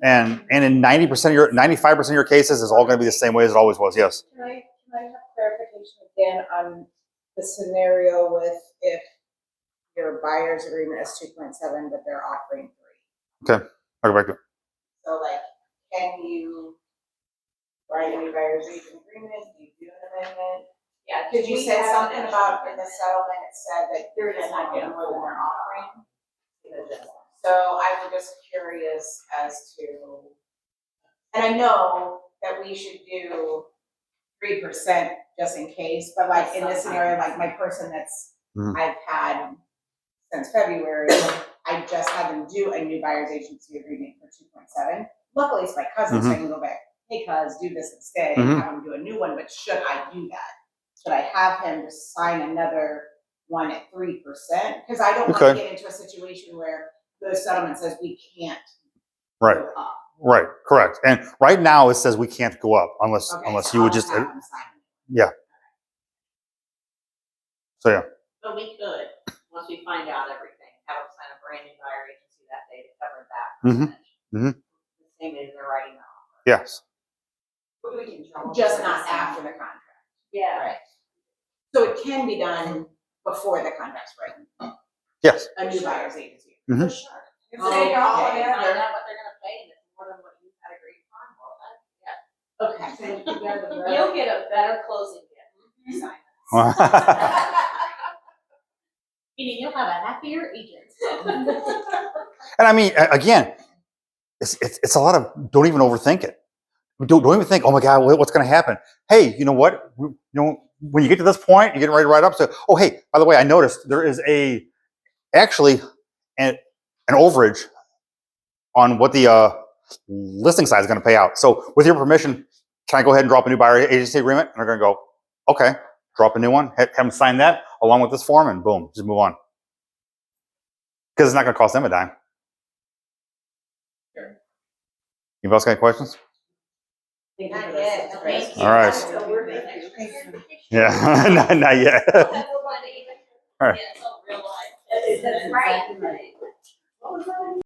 And in 95% of your cases, it's all going to be the same way as it always was. Yes. Can I have clarification again on the scenario with if your buyer's agreement is 2.7, but they're offering 3? Okay. I'll go back to it. So like, can you write any buyer's agent agreement? Do you do an amendment? Yeah, Because you said something about in the settlement, it said that there is not more than they're offering. So I was just curious as to, and I know that we should do 3% just in case, but like in this scenario, like my person that's Mhm. I've had since February, I just had them do a new buyer's agency agreement for 2.7. Luckily, it's my cousin, so I can go back, hey cuz, do this instead, and have him do a new one, but should I do that? Should I have him just sign another one at 3%? Because I don't want to Okay. get into a situation where the settlement says we can't Right. go up. Right. Correct. And right now it says we can't go up unless Okay, unless so you would I'll just. have him sign it. Yeah. So yeah. But we could, once we find out everything, have them sign a brand new buyer agency that day to cover that Mhm. percentage. Mhm. The same as they're writing the offer. Yes. Just not after the contract. Yeah. Right. So it can be done before the contract's written, Yes. a new buyer's agency. Mhm. For sure. If Oh, they all okay. find out what they're gonna pay, and it's more than what you had agreed upon, well, then, Okay. you'll get a better closing gift. Sign Meaning you'll have a happier agent. And I mean, again, it's a lot of don't even overthink it. Don't even think, oh my God, what's going to happen? Hey, you know what? When you get to this point, you're getting ready to write up. So, oh hey, by the way, I noticed there is actually an overage on what the listing side is going to pay out. So, with your permission, can I go ahead and drop a new buyer agency agreement? And they're going to go, okay, drop a new one, have them sign that along with this form, and boom, just move on. Because it's not going to cost them a dime. Anybody else got any questions? Not yet. Thank you. All right. So we're thinking. Yeah, not yet. That's one to even, All right. yeah, it's all real life. That's right.